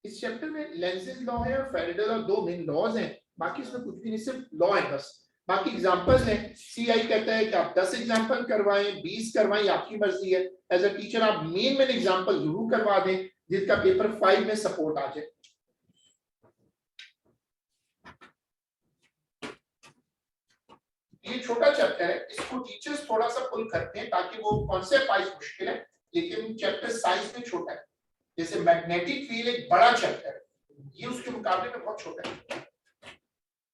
इस चैप्टर में लेंज़ेस लॉ है और फैराडे लॉ 2 मेन लॉज हैं, बाकी इसमें कुछ भी नहीं, सिर्फ लॉ है बस। बाकी एग्जांपल्स हैं, सीआई कहता है कि आप 10 एग्जांपल करवाएं, 20 करवाएं, आपकी मर्जी है। एज अ टीचर आप मेन एग्जांपल जरूर करवा दें जिसका पेपर 5 में सपोर्ट आ जाए। ये छोटा चैप्टर है, इसको टीचर्स थोड़ा सा पुल करते हैं ताकि वो कॉन्सेप्ट वाइज मुश्किल है, लेकिन चैप्टर साइज में छोटा है। जैसे मैग्नेटिक फील्ड एक बड़ा चैप्टर है, ये उसके मुकाबले में बहुत छोटा है,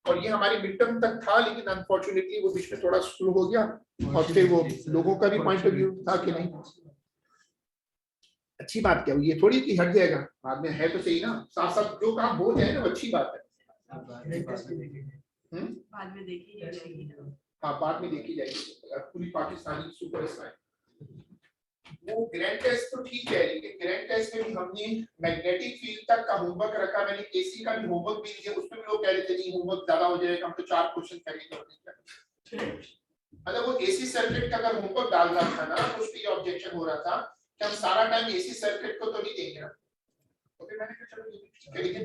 और ये हमारी मिड टर्म तक था, लेकिन अनफॉर्चुनेटली वो बीच में थोड़ा स्लो हो गया, और फिर वो लोगों का भी पॉइंट ऑफ व्यू था कि नहीं अच्छी बात क्या हुई, ये थोड़ी कि हट जाएगा बाद में, है तो सही ना, साथ साथ जो काम हो जाए ना वो अच्छी बात है। बाद में देखी जाएगी ना। हाँ बाद में देखी जाएगी, पूरी पाकिस्तानी सुपर स्टार। वो ग्रैंड टेस्ट तो ठीक है, लेकिन ग्रैंड टेस्ट में भी हमने मैग्नेटिक फील्ड तक का होमवर्क रखा, मैंने एसी का भी होमवर्क भी दिया, उसमें भी लोग कह रहे थे नहीं होमवर्क ज्यादा हो जाएगा, हम तो 4 क्वेश्चन करेंगे। मतलब वो एसी सर्किट का अगर होमवर्क डाल रहा था ना, तो उस पर ये ऑब्जेक्शन हो रहा था कि हम सारा टाइम एसी सर्किट को तो नहीं देंगे ना, तो फिर मैंने कहा चलो ये ठीक है। लेकिन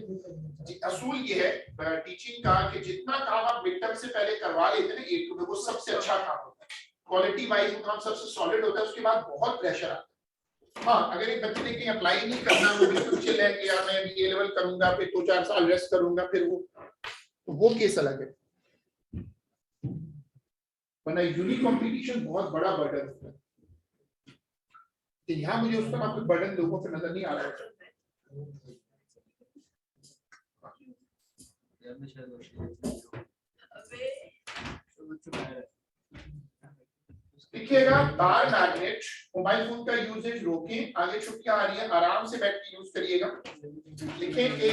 असूल ये है टीचिंग का कि जितना काम आप मिड टर्म से पहले करवा लेते हैं ना A2 में, वो सबसे अच्छा काम होता है, क्वालिटी वाइज वो काम सबसे सॉलिड होता है, उसके बाद बहुत प्रेशर आता है। हाँ अगर एक बच्चे ने कहीं अप्लाई नहीं करना, वो बिल्कुल चिल है कि यार मैं ये लेवल करूंगा, फिर 2-4 साल रेस्ट करूंगा, फिर वो केस अलग है, वरना यूनिक कंपटीशन बहुत बड़ा बर्डन होता है। तो यहाँ मुझे उस तरह कोई बर्डन लोगों को नजर नहीं आ रहा है। लिखिएगा बार मैग्नेट, मोबाइल फोन का यूजेज रोकें, आगे छुट्टियां आ रही है, आराम से बैठ के यूज करिएगा। लिखेंगे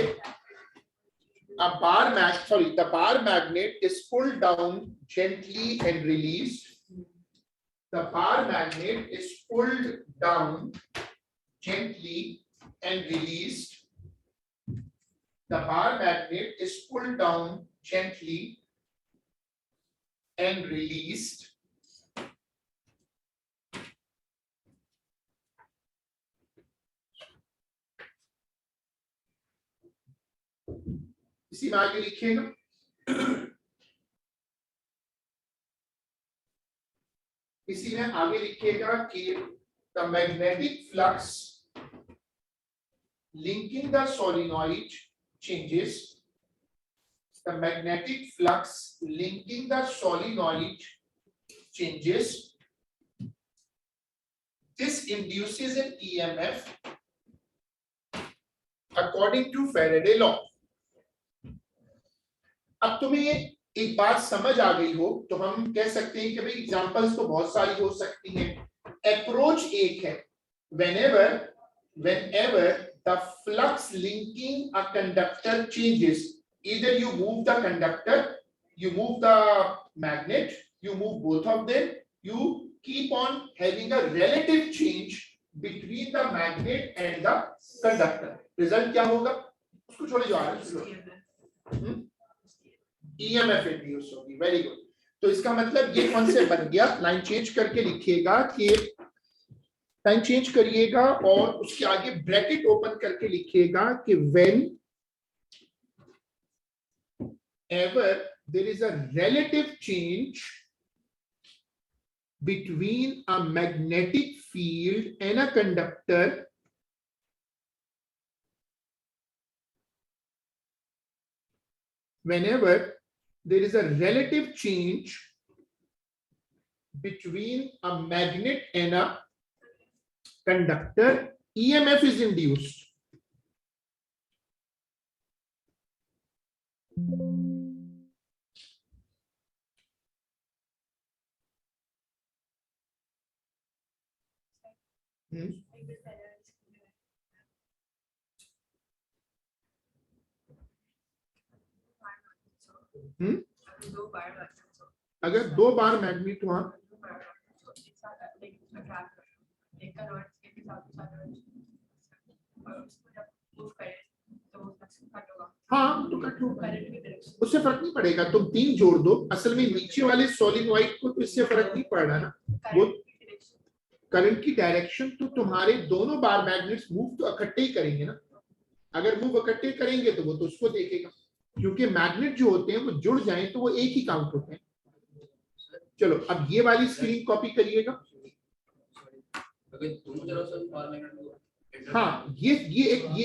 the bar magnet is pulled down gently and released. The bar magnet is pulled down gently and released. The bar magnet is pulled down gently and released. इसी में आगे लिखिएगा कि the magnetic flux linking the solenoid changes. The magnetic flux linking the solenoid changes. This induces an EMF according to Faraday law. अब तुम्हें एक बात समझ आ गई हो तो हम कह सकते हैं कि भाई एग्जांपल्स तो बहुत सारी हो सकती हैं, अप्रोच एक है, whenever the flux linking a conductor changes, either you move the conductor, you move the magnet, you move both of them, you keep on having a relative change between the magnet and the conductor. Result क्या होगा उसको छोड़े जो आ रहा है EMF इंड्यूस होगी। वेरी गुड, तो इसका मतलब ये कॉन्सेप्ट बन गया। लाइन चेंज करके लिखिएगा कि लाइन चेंज करिएगा और उसके आगे ब्रैकेट ओपन करके लिखिएगा कि whenever there is a relative change between a magnetic field and a conductor, whenever there is a relative change between a magnet and a conductor, EMF is induced. अगर 2 बार मैग्नेट हुआ हाँ तो कट होगा, उससे फर्क नहीं पड़ेगा, तुम 3 जोड़ दो। असल में नीचे वाले सोलिनॉइड को तो इससे फर्क नहीं पड़ रहा ना, वो करंट की डायरेक्शन तो तुम्हारे दोनों बार मैग्नेट्स मूव तो इकट्ठे ही करेंगे ना। अगर मूव इकट्ठे करेंगे तो वो तो उसको देखेगा, क्योंकि मैग्नेट जो होते हैं वो जुड़ जाएं तो वो एक ही काउंट होते हैं। चलो अब ये वाली स्क्रीन कॉपी करिएगा। अगर दोनों तरफ से बार मैग्नेट हाँ, ये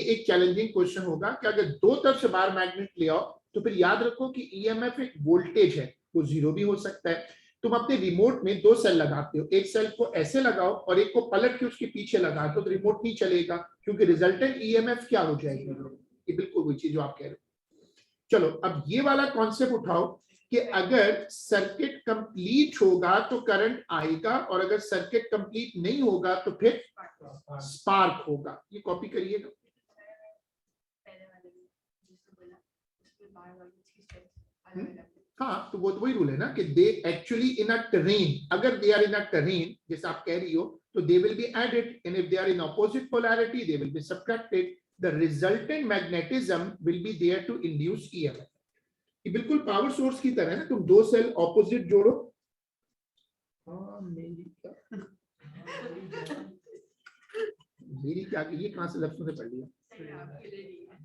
एक चैलेंजिंग क्वेश्चन होगा कि अगर दो तरफ से बार मैग्नेट ले आओ तो फिर याद रखो कि ईएमएफ एक वोल्टेज है, वो जीरो भी हो सकता है। तुम अपने रिमोट में दो सेल लगाते हो, एक सेल को ऐसे लगाओ और एक को पलट के उसके पीछे लगा दो तो रिमोट नहीं चलेगा, क्योंकि रिजल्टेंट ईएमएफ क्या हो जाएगी। ये बिल्कुल वही चीज जो आप कह रहे हो। चलो अब ये वाला कॉन्सेप्ट उठाओ कि अगर सर्किट कंप्लीट होगा तो करंट आएगा और अगर सर्किट कंप्लीट नहीं होगा तो फिर स्पार्क होगा। ये कॉपी करिएगा। पहले वाले में जिसने बोला उसके बार वाली चीज है अलग अलग। हाँ, तो वो तो वही रूल है ना कि they actually in a terrain, अगर दे आर इन अ टेरेन जैसे आप कह रही हो तो they will be added and if they are in opposite polarity they will be subtracted. The resultant magnetism will be there to induce EMF. ये बिल्कुल पावर सोर्स की तरह है ना, तुम दो सेल ऑपोजिट जोड़ो। मेरी क्या, ये कहां से लफ्जों से पढ़ लिया। सही आपके लिए नहीं है।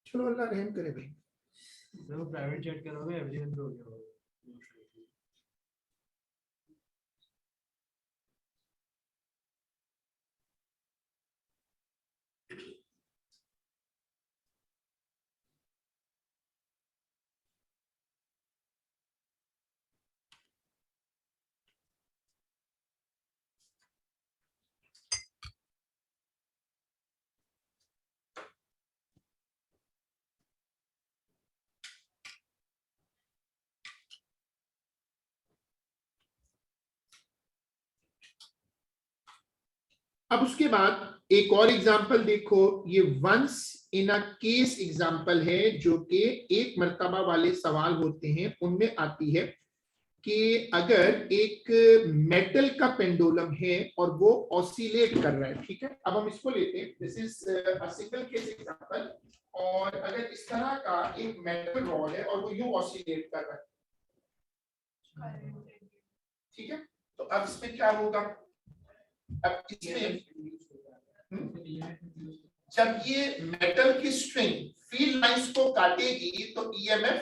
चलो अल्लाह रहम करे भाई। जब प्राइवेट चैट करोगे एवरीवन हो गया। अब उसके बाद एक और एग्जाम्पल देखो, ये once in a case example है जो कि एक मर्तबा वाले सवाल होते हैं, उनमें आती है कि अगर एक मेटल का पेंडुलम है और वो ऑसिलेट कर रहा है, ठीक है। अब हम इसको लेते हैं, this is a single case example. और अगर इस तरह का एक मेटल रॉड है और वो यूं ऑसिलेट कर रहा है, ठीक है। तो अब इसमें क्या होगा, अब इसमें जब ये मेटल की स्ट्रिंग फील्ड लाइंस को काटेगी तो ईएमएफ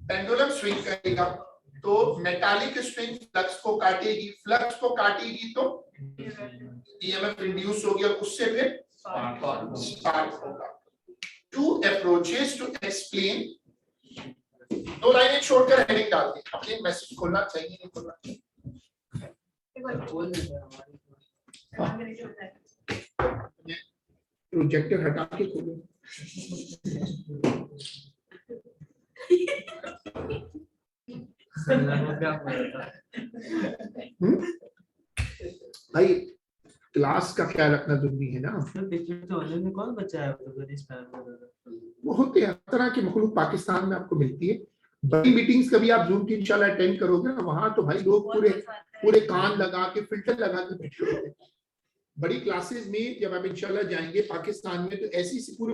पेंडुलम स्विंग करेगा, तो मेटालिक स्ट्रिंग फ्लक्स को काटेगी, फ्लक्स को काटेगी तो ईएमएफ इंड्यूस होगी और उससे फिर स्पार्क होगा। टू अप्रोचेस टू एक्सप्लेन, दो लाइनें छोड़कर हेडिंग डालते हैं। अपने मैसेज खोलना चाहिए, नहीं खोलना चाहिए। प्रोजेक्टर हटा के खोलो। भाई क्लास का ख्याल रखना जरूरी है ना। कौन बच्चा है वो होते हैं तरह के मखलूक पाकिस्तान में आपको मिलती है। बड़ी मीटिंग्स कभी आप जूम की इंशाल्लाह अटेंड करोगे ना, वहां तो भाई लोग पूरे कान लगा के फिल्टर लगा के बैठे होते हैं। बड़ी क्लासेस में जब आप इंशाल्लाह जाएंगे पाकिस्तान में तो ऐसी सी पूरी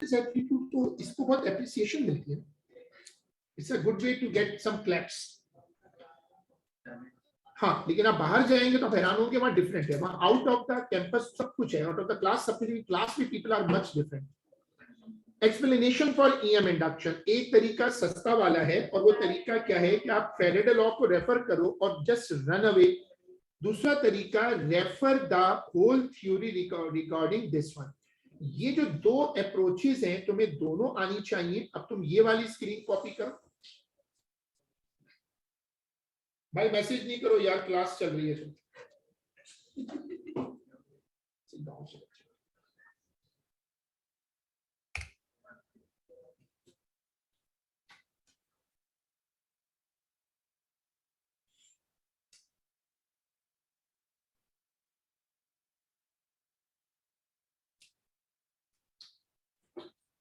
एप्टीट्यूड, तो इसको बहुत एप्रिसिएशन मिलती है। It's a good way to get some claps. हाँ, लेकिन आप बाहर जाएंगे तो आप हैरान होंगे, वहां डिफरेंट है। वहां आउट ऑफ द कैंपस सब कुछ है, आउट ऑफ द क्लास सब कुछ, क्लास में people are much different. Explanation for EM induction, एक तरीका सस्ता वाला है और वो तरीका क्या है कि आप फैराडे लॉ को रेफर करो और जस्ट रन अवे। दूसरा तरीका, refer the whole theory regarding this one. ये जो दो अप्रोचेस हैं तुम्हें दोनों आनी चाहिए। अब तुम ये वाली स्क्रीन कॉपी करो। भाई मैसेज नहीं करो यार, क्लास चल रही है तुम।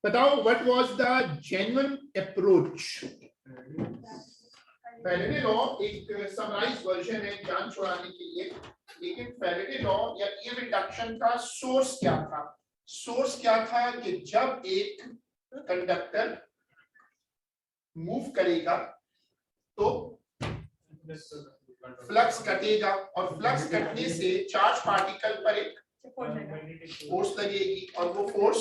बताओ, what was the genuine approach? Faraday law एक समराइज वर्जन है जान छुड़ाने के लिए, लेकिन फैराडे लॉ या ईएम इंडक्शन का सोर्स क्या था? सोर्स क्या था कि जब एक कंडक्टर मूव करेगा तो फ्लक्स कटेगा और फ्लक्स कटने से चार्ज पार्टिकल पर एक फोर्स लगेगी और वो फोर्स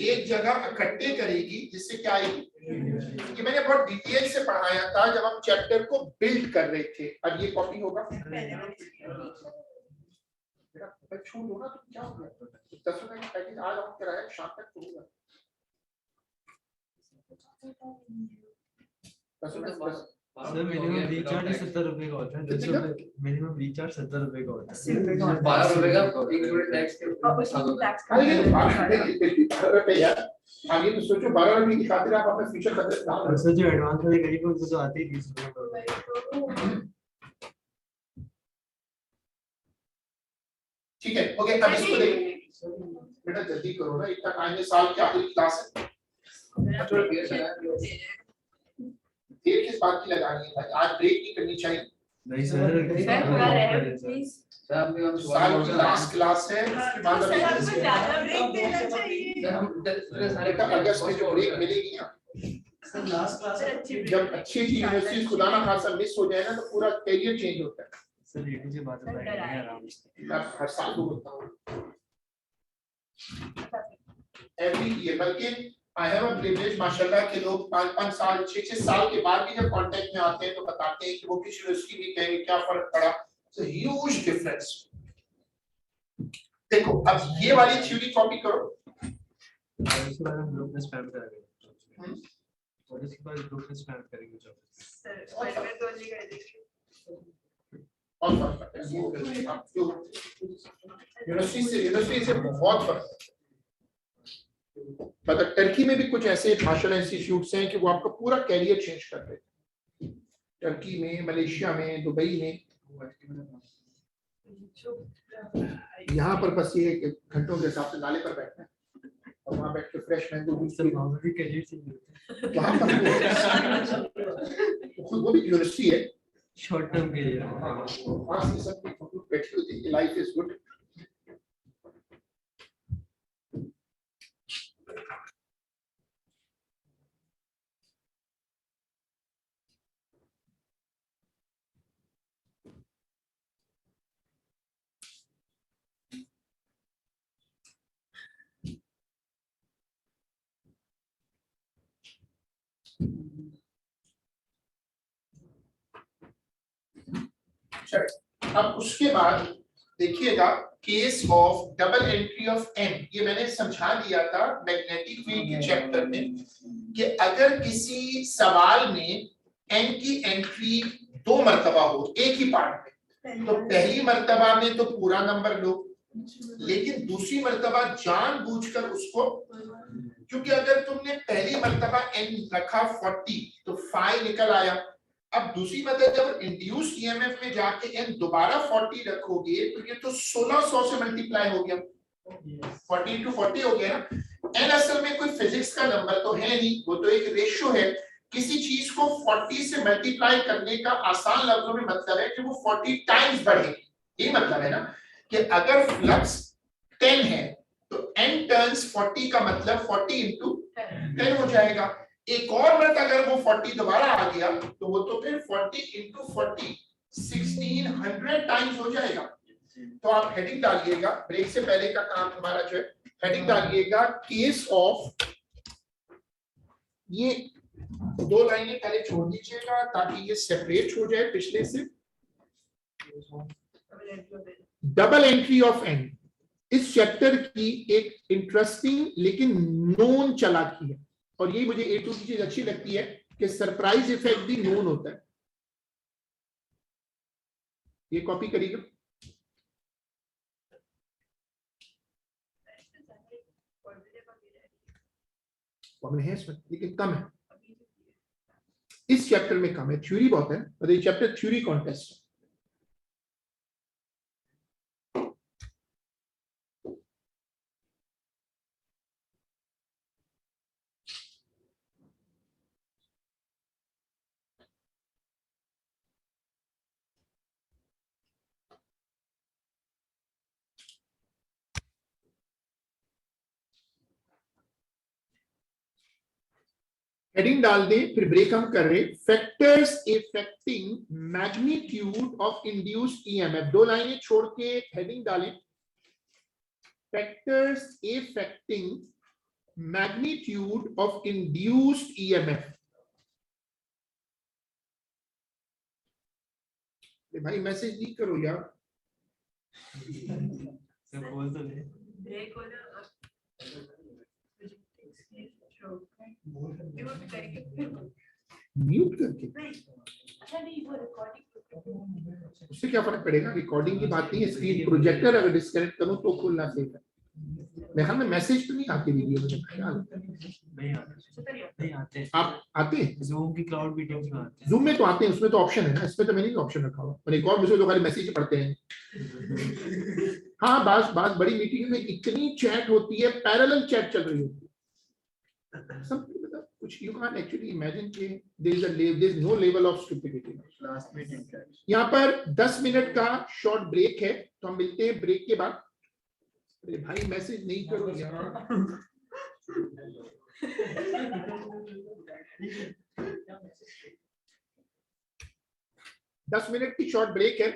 एक जगह इकट्ठे करेगी, जिससे क्या आएगी? ये मैंने बहुत डिटेल से पढ़ाया था जब हम चैप्टर को बिल्ड कर रहे थे। अब ये कॉपी होगा, छूट होना तो क्या होगा? 10 रुपए का पैकेज आज हम कराया, शाम तक होगा 10 रुपए। सर मिनिमम रिचार्ज 70 रुपए का होता है। 10 रुपए मिनिमम रिचार्ज 70 रुपए का होता है। 12 रुपए का इंक्लूडेड टैक्स के रुपए यार, आगे तो सोचो 12 रुपए की खातिर आप अपना फ्यूचर खतरे में डाल रहे हो। सर जो एडवांस वाले गरीब उनको तो आते ही 20 रुपए का होता है। ठीक है, ओके, अब इसको देखिए बेटा, जल्दी करो ना, इतना टाइम है, साल की आखिरी क्लास है। देर किस बात की लगानी है भाई, आज ब्रेक नहीं करनी चाहिए। नहीं सर प्लीज साल की लास्ट क्लास है, उसके बाद ब्रेक देना चाहिए। बेटा अगस्त में जो ब्रेक मिलेगी ना, सर लास्ट क्लास जब अच्छी यूनिवर्सिटी खुदाना खासा मिस हो जाए ना तो पूरा करियर चेंज होता है। सर ये मुझे बात बताइए आराम से। मैं हर साल को बोलता हूँ एवरी ईयर, बल्कि आई हैव अ प्रिविलेज माशाल्लाह के लोग 5-5 साल 6-6 साल के बाद भी जब कांटेक्ट में आते हैं तो बताते हैं कि वो किस यूनिवर्सिटी में गए, क्या फर्क पड़ा। It's a huge difference. देखो अब ये वाली थ्योरी कॉपी करो, इसके बाद हम ग्रुप में स्पैम करेंगे और इसके बाद ग्रुप में स्पैम करेंगे जो सर स्पाइडरमैन तो नहीं कर देंगे। और फर्क पड़ता है ये आप जो यूनिवर्सिटी से बहुत फर्क है। मतलब टर्की में भी कुछ ऐसे मार्शल इंस्टीट्यूट्स हैं कि वो आपका पूरा कैरियर चेंज कर देते हैं। टर्की में, मलेशिया में, दुबई में। यहाँ पर बस ये घंटों के हिसाब से नाले पर बैठना है और वहाँ बैठ के फ्रेश मैंगो सब भी कैरियर से मिलते वहाँ पर खुद वो भी यूनिवर्सिटी है, शॉर्ट टर्म के लिए वहाँ से सब बैठी होती है, लाइफ इज गुड। अब उसके बाद देखिएगा case of double entry of an, ये मैंने समझा दिया था मैग्नेटिक फील्ड के चैप्टर में कि अगर किसी सवाल में एन की एंट्री 2 मर्तबा हो एक ही पार्ट में, तो पहली मर्तबा में तो पूरा नंबर लो, लेकिन दूसरी मर्तबा जानबूझकर उसको, क्योंकि अगर तुमने पहली मर्तबा एन रखा 40 तो 5 निकल आया। अब दूसरी मतलब जब इंड्यूस्ड ईएमएफ में जाके एन दोबारा 40 रखोगे तो ये तो 1600 से मल्टीप्लाई हो गया, 40 × 40 हो गया ना। एन असल में कोई फिजिक्स का नंबर तो है नहीं, वो तो एक रेशियो है। किसी चीज को 40 से मल्टीप्लाई करने का आसान लफ्जों में मतलब है कि वो 40 टाइम्स बढ़ेगी। ये मतलब है ना कि अगर फ्लक्स 10 है तो n टर्न्स 40 का मतलब 40 × 10 हो जाएगा। एक और बार अगर वो 40 दोबारा आ गया तो वो तो फिर 40 × 40 1600 टाइम्स हो जाएगा। तो आप हेडिंग डालिएगा, ब्रेक से पहले का काम हमारा जो है, हेडिंग डालिएगा केस ऑफ, ये 2 लाइनें पहले छोड़ दीजिएगा ताकि ये सेपरेट हो जाए पिछले से। डबल एंट्री ऑफ एन इस चैप्टर की एक इंटरेस्टिंग लेकिन नोन चालाकी है, और यही मुझे A2 की चीज अच्छी लगती है कि सरप्राइज इफेक्ट भी नोन होता है। ये कॉपी करिएगा। फॉर्मूला है इसमें लेकिन कम है, इस चैप्टर में कम है, थ्योरी बहुत है और ये चैप्टर थ्योरी कॉन्टेस्ट है। हेडिंग डाल दें, फिर ब्रेक हम कर रहे, factors affecting magnitude of induced EMF, 2 लाइनें छोड़ के हेडिंग डालें, factors affecting magnitude of induced EMF. भाई मैसेज नहीं करो यार, सर बोल तो ले। ब्रेक हो ना म्यूट करके म्यूट करके, अच्छा नहीं वो रिकॉर्डिंग उससे क्या फर्क पड़ेगा, रिकॉर्डिंग की बात नहीं है, स्क्रीन प्रोजेक्टर अगर डिस्कनेक्ट करूं तो खोलना सेफ है। मेरे ख्याल में मैसेज तो नहीं आती वीडियो में, ख्याल नहीं आते, नहीं आते। आप आते हैं जूम की क्लाउड मीटिंग्स में आते हैं। जूम में तो आते हैं, उसमें तो ऑप्शन है ना, इसमें तो मैंने नहीं ऑप्शन रखा हुआ, और एक और दूसरे तो खाली मैसेज पढ़ते हैं। हाँ, बात बड़ी मीटिंग में इतनी चैट होती है, पैरेलल चैट चल रही होती है, सब मतलब कुछ यू कैन एक्चुअली इमेजिन कि there is no level of stupidity. Last meeting का यहाँ पर 10 मिनट का शॉर्ट ब्रेक है, तो हम मिलते हैं ब्रेक के बाद। अरे भाई मैसेज नहीं करो यार, 10 मिनट की शॉर्ट ब्रेक है।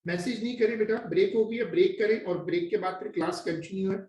मैसेज नहीं करें बेटा, ब्रेक हो गई है, ब्रेक करें और ब्रेक के बाद फिर क्लास कंटिन्यू है।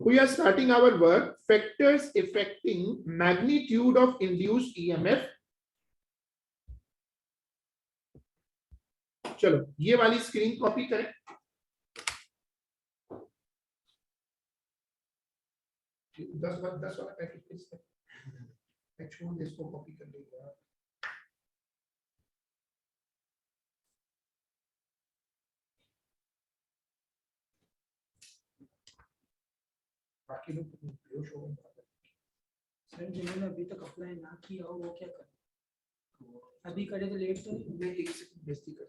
We are starting our work. Factors affecting magnitude of induced EMF. चलो ये वाली स्क्रीन कॉपी करें. दस वाला पैकेट छोड़ दे, इसको कॉपी कर लेंगे यार. बाकी लोग बेहोश हो गए. सर जिन्होंने अभी तक अप्लाई ना किया हो वो क्या करें? अभी करे तो लेट तो नहीं? मैं एक सेकंड बेइज्जती कर.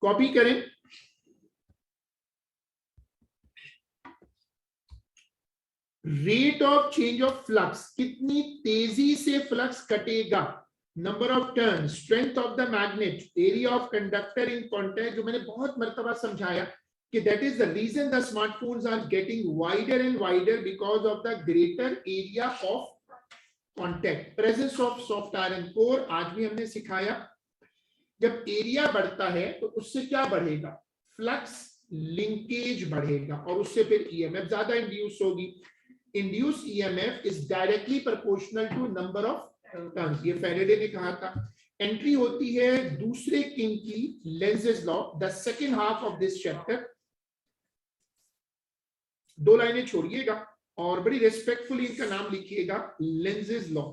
कॉपी करें. Rate of change of flux, कितनी तेजी से फ्लक्स कटेगा. Number of turn, strength of the magnet, area of conductor in contact, जो मैंने बहुत मर्तबा समझाया कि that is the reason the smartphones are getting wider and wider because of the greater area of contact. Presence of soft iron core, आज भी हमने सिखाया. जब एरिया बढ़ता है तो उससे क्या बढ़ेगा, फ्लक्स लिंकेज बढ़ेगा और उससे फिर ईएमएफ ज्यादा इंड्यूस होगी. Induce EMF is directly proportional to number of turns, ये फैराडे ने कहा था. एंट्री होती है दूसरे किंग की, Lenz's law, the second half of this chapter. 2 लाइनें छोड़िएगा और बड़ी रेस्पेक्टफुली इनका नाम लिखिएगा, लेंजेस लॉ.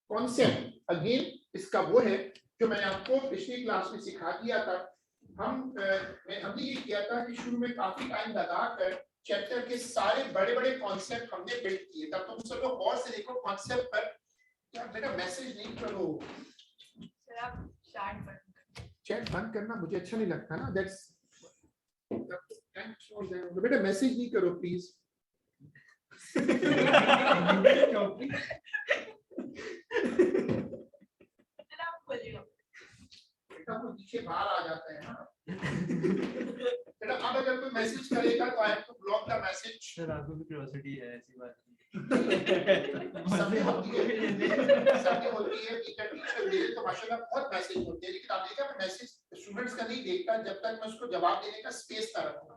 कॉन्सेप्ट अगेन इसका वो है जो मैंने आपको पिछली क्लास में सिखा दिया था. हमने ये किया था कि शुरू में काफी टाइम लगाकर चैप्टर के सारे बड़े बड़े कॉन्सेप्ट हमने बिल्ड किए. तब तुम सब लोग गौर से देखो कॉन्सेप्ट पर. क्या बेटा मैसेज नहीं करो सर, आप चैट बंद करना मुझे अच्छा नहीं लगता ना. दैट्स बेटा मैसेज नहीं करो प्लीज. वो नीचे बाहर आ जाता है ना. अब अगर कोई मैसेज करेगा तो I have to block the message. Sir आपको भी क्यूरियोसिटी है, ऐसी बात सबने होती है टीचर दे तो माशाल्लाह बहुत मैसेज होते हैं. लेकिन आप देखा मैं मैसेज स्टूडेंट्स का नहीं देखता जब तक मैं उसको जवाब देने का स्पेस ना रखूं.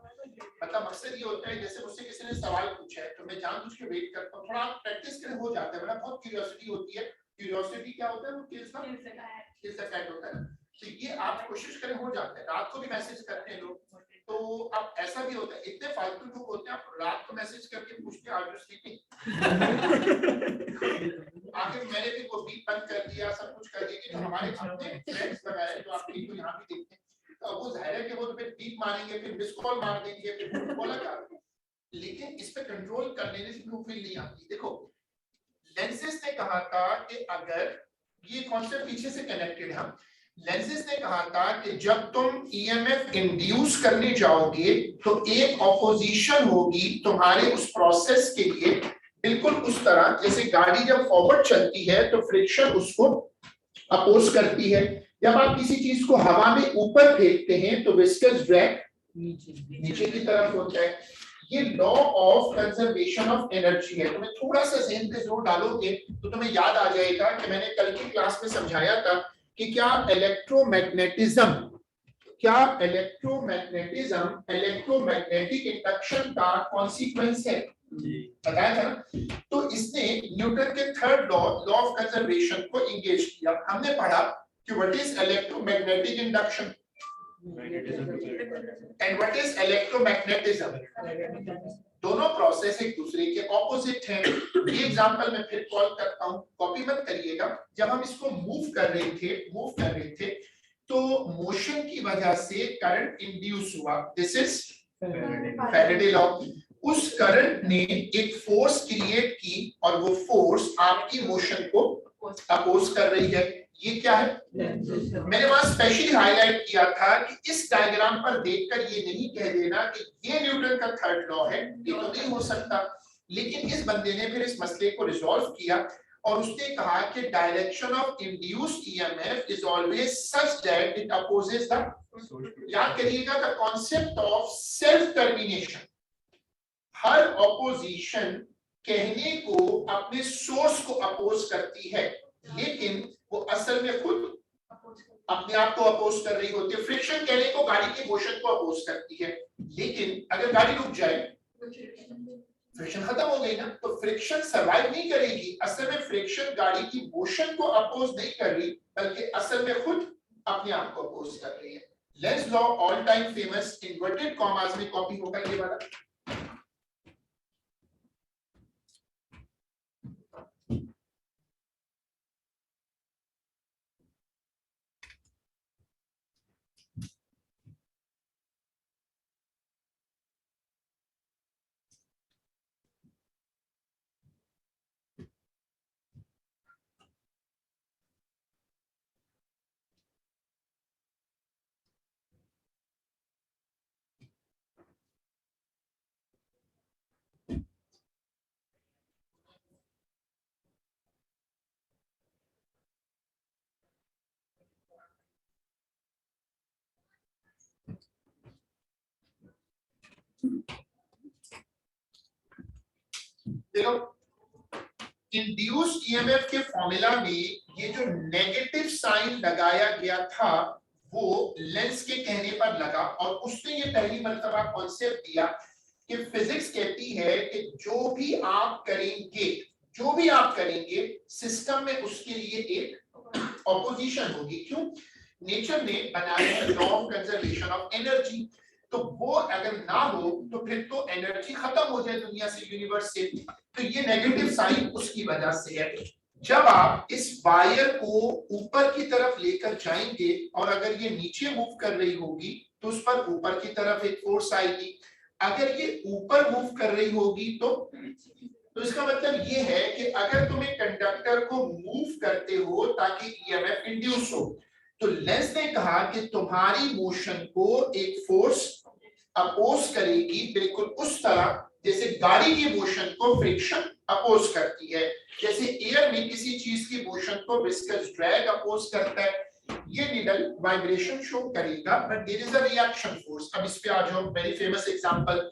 मतलब मकसद ये होता है जैसे मुझसे किसी ने सवाल पूछा है तो मैं जानबूझ के वेट करता हूँ, थोड़ा प्रैक्टिस करें हो जाता है. मतलब बहुत क्यूरियोसिटी होती है. क्यूरियोसिटी क्या होता है, वो किस द कैट होता है. तो ये आप कोशिश करें हो जाता है. रात को भी मैसेज करते हैं लोग, तो अब ऐसा भी होता है, इतने फालतू लोग होते हैं, आप रात को मैसेज करके पूछते हैं आर यू स्लीपिंग, आखिर मैंने भी वो बीप बंद कर दिया, सब कुछ कर दिया, तो हमारे अपने फ्रेंड्स लगाए जो आप इनको यहाँ भी देखते हैं, तो वो जाहिर है कि वो तो फिर बीप मारेंगे, फिर मिस कॉल मार देंगे, फिर बोला क्या, लेकिन इस पे कंट्रोल करने से ब्लू फील नहीं आती। देखो लेंसेज ने कहा था कि अगर ये कॉन्सेप्ट पीछे से कनेक्टेड है, लेंसेज ने कहा था कि जब तुम ईएमएफ इंड्यूस करने जाओगे तो एक ऑपोजिशन होगी तुम्हारे उस प्रोसेस के लिए, बिल्कुल उस तरह जैसे गाड़ी जब फॉरवर्ड चलती है तो फ्रिक्शन उसको अपोज करती है, जब आप किसी चीज को हवा में ऊपर फेंकते हैं तो विस्कस ड्रैग नीचे की तरफ होता है। ये law of conservation of energy है। तुम्हें थोड़ा सा ज़हन पे जोर डालोगे तो तुम्हें याद आ जाएगा कि मैंने कल की क्लास में समझाया था कि क्या इलेक्ट्रोमैग्नेटिक इंडक्शन का कॉन्सिक्वेंस है, बताया था ना। तो इसने न्यूटन के थर्ड लॉ ऑफ कंजर्वेशन को एंगेज किया। हमने पढ़ा कि what is electromagnetic induction and what is electromagnetism. दोनों प्रोसेस एक दूसरे के ऑपोजिट हैं। ये एग्जांपल मैं फिर कॉल करता हूं, कॉपी मत करिएगा। जब हम इसको मूव कर रहे थे तो मोशन की वजह से करंट इंड्यूस हुआ, दिस इज फैराडे लॉ। उस करंट ने एक फोर्स क्रिएट की और वो फोर्स आपकी मोशन को अपोज कर रही है। ये क्या है, मैंने वहां स्पेशली हाईलाइट किया था कि इस डायग्राम पर देखकर ये नहीं कह देना कि ये न्यूटन का थर्ड लॉ है, ये तो नहीं हो सकता। लेकिन इस बंदे ने फिर इस मसले को रिजॉल्व किया और उसने कहा कि direction of induced EMF is always such that it opposes the, याद करिएगा, the concept of self termination. Her opposition कहने को अपने सोर्स को अपोज करती है, लेकिन वो असल में खुद अपने आप को अपोज कर रही होती है। फ्रिक्शन कहने को गाड़ी के मोशन को अपोज करती है, लेकिन अगर गाड़ी रुक जाए फ्रिक्शन खत्म हो गई ना, तो फ्रिक्शन सर्वाइव नहीं करेगी। असल में फ्रिक्शन गाड़ी की मोशन को अपोज नहीं कर रही, बल्कि असल में खुद अपने आप को अपोज कर रही है। Lenz law all time famous, inverted commas में कॉपी होगा ये वाला। देखो इंड्यूस्ड ईएमएफ के फॉर्मूला में ये जो नेगेटिव साइन लगाया गया था वो लेंस के कहने पर लगा, और उसने ये पहली मर्तबा कॉन्सेप्ट दिया कि फिजिक्स कहती है कि जो भी आप करेंगे सिस्टम में उसके लिए एक ऑपोजिशन होगी। क्यों? नेचर ने बनाया है law of conservation of energy, तो वो अगर ना हो तो फिर तो एनर्जी खत्म हो जाए दुनिया से, यूनिवर्स से। तो ये नेगेटिव साइन उसकी वजह से है। जब आप इस वायर को ऊपर की तरफ लेकर जाएंगे और अगर ये नीचे मूव कर रही होगी तो उस पर ऊपर की तरफ एक फोर्स आएगी, अगर ये ऊपर मूव कर रही होगी तो इसका मतलब ये है कि अगर तुम एक कंडक्टर को मूव करते हो ताकि ईएमएफ इंड्यूस हो, तो लेंस ने कहा कि तुम्हारी मोशन को एक फोर्स अपोज करेगी, बिल्कुल उस तरह जैसे गाड़ी की मोशन को फ्रिक्शन अपोज करती है, जैसे एयर में किसी चीज की मोशन को विस्कस ड्रैग अपोज करता है। ये नीडल वाइब्रेशन शो करेगा but there is a reaction force. अब इस पे आ जाओ, वेरी फेमस एग्जांपल।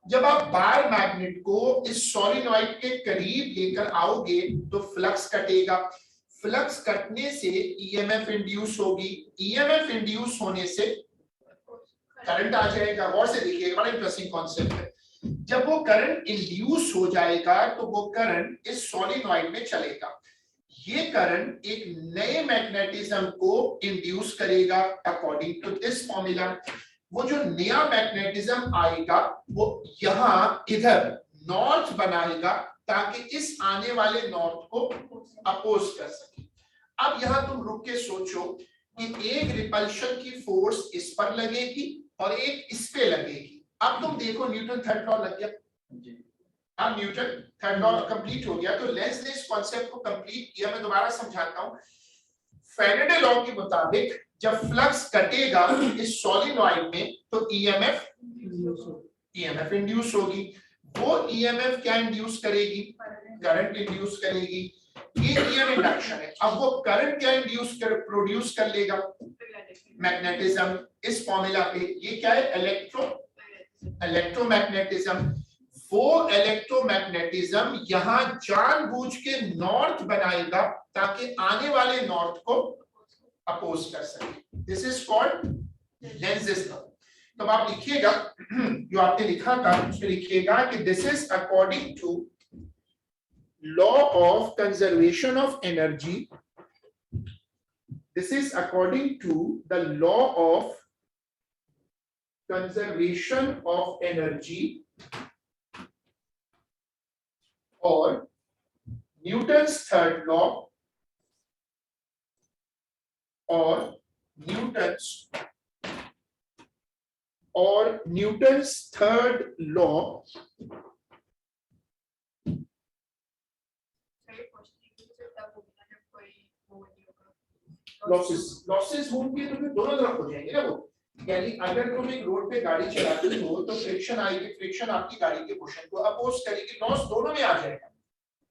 जब आप बार मैग्नेट को इस सोलेनॉइड के करीब लेकर आओगे तो फ्लक्स कटेगा, फ्लक्स कटने से ईएमएफ इंड्यूस होगी, ईएमएफ इंड्यूस होने से करंट आ जाएगा। गौर से देखिएगा, बड़ा इंटरेस्टिंग कॉन्सेप्ट है। जब वो करंट इंड्यूस हो जाएगा तो वो करंट इस सोलेनॉइड में चलेगा, ये करंट एक नए मैग्नेटिज्म को इंड्यूस करेगा अकॉर्डिंग टू दिस फॉर्मूला। वो जो नया मैग्नेटिज्म आएगा वो यहाँ इधर नॉर्थ बनाएगा ताकि इस आने वाले नॉर्थ को अपोज कर सके। अब यहाँ तुम रुक के सोचो कि एक रिपल्शन की फोर्स इस पर लगेगी और एक इस पे लगेगी। अब तुम देखो न्यूटन थर्ड लॉ लग गया। अब न्यूटन थर्ड लॉ कंप्लीट हो गया तो लेंस ने इस कॉन्सेप्ट को कंप्लीट किया। मैं दोबारा समझाता हूँ। फैराडे लॉ के मुताबिक जब फ्लक्स कटेगा इस सोलिनॉइड में तो ईएमएफ इंड्यूस होगी। वो ईएमएफ क्या इंड्यूस करेगी? करंट इंड्यूस करेगी। ये ईएम इंडक्शन है। अब वो करंट क्या प्रोड्यूस कर लेगा? मैग्नेटिज्म। इस फॉर्मूला पे ये क्या है? इलेक्ट्रोमैग्नेटिज्म। वो इलेक्ट्रोमैग्नेटिज्म यहाँ जानबूझ के नॉर्थ बनाएगा ताकि आने वाले नॉर्थ को अपोज कर सके। This is called Lenz's law. तब आप लिखिएगा जो आपने लिखा था उसमें लिखिएगा कि this is according to law of conservation of energy. This is according to the law of conservation of energy और न्यूटन्स थर्ड लॉ और न्यूटन्स थर्ड लॉ लॉसेस होंगे तो फिर दोनों तरफ हो जाएंगे ना वो। यानी अगर तुम एक रोड पे गाड़ी चलाते हो तो फ्रिक्शन आएगी, फ्रिक्शन आपकी गाड़ी के मोशन को अपोज करेगी। लॉस दोनों में आ जाएगा।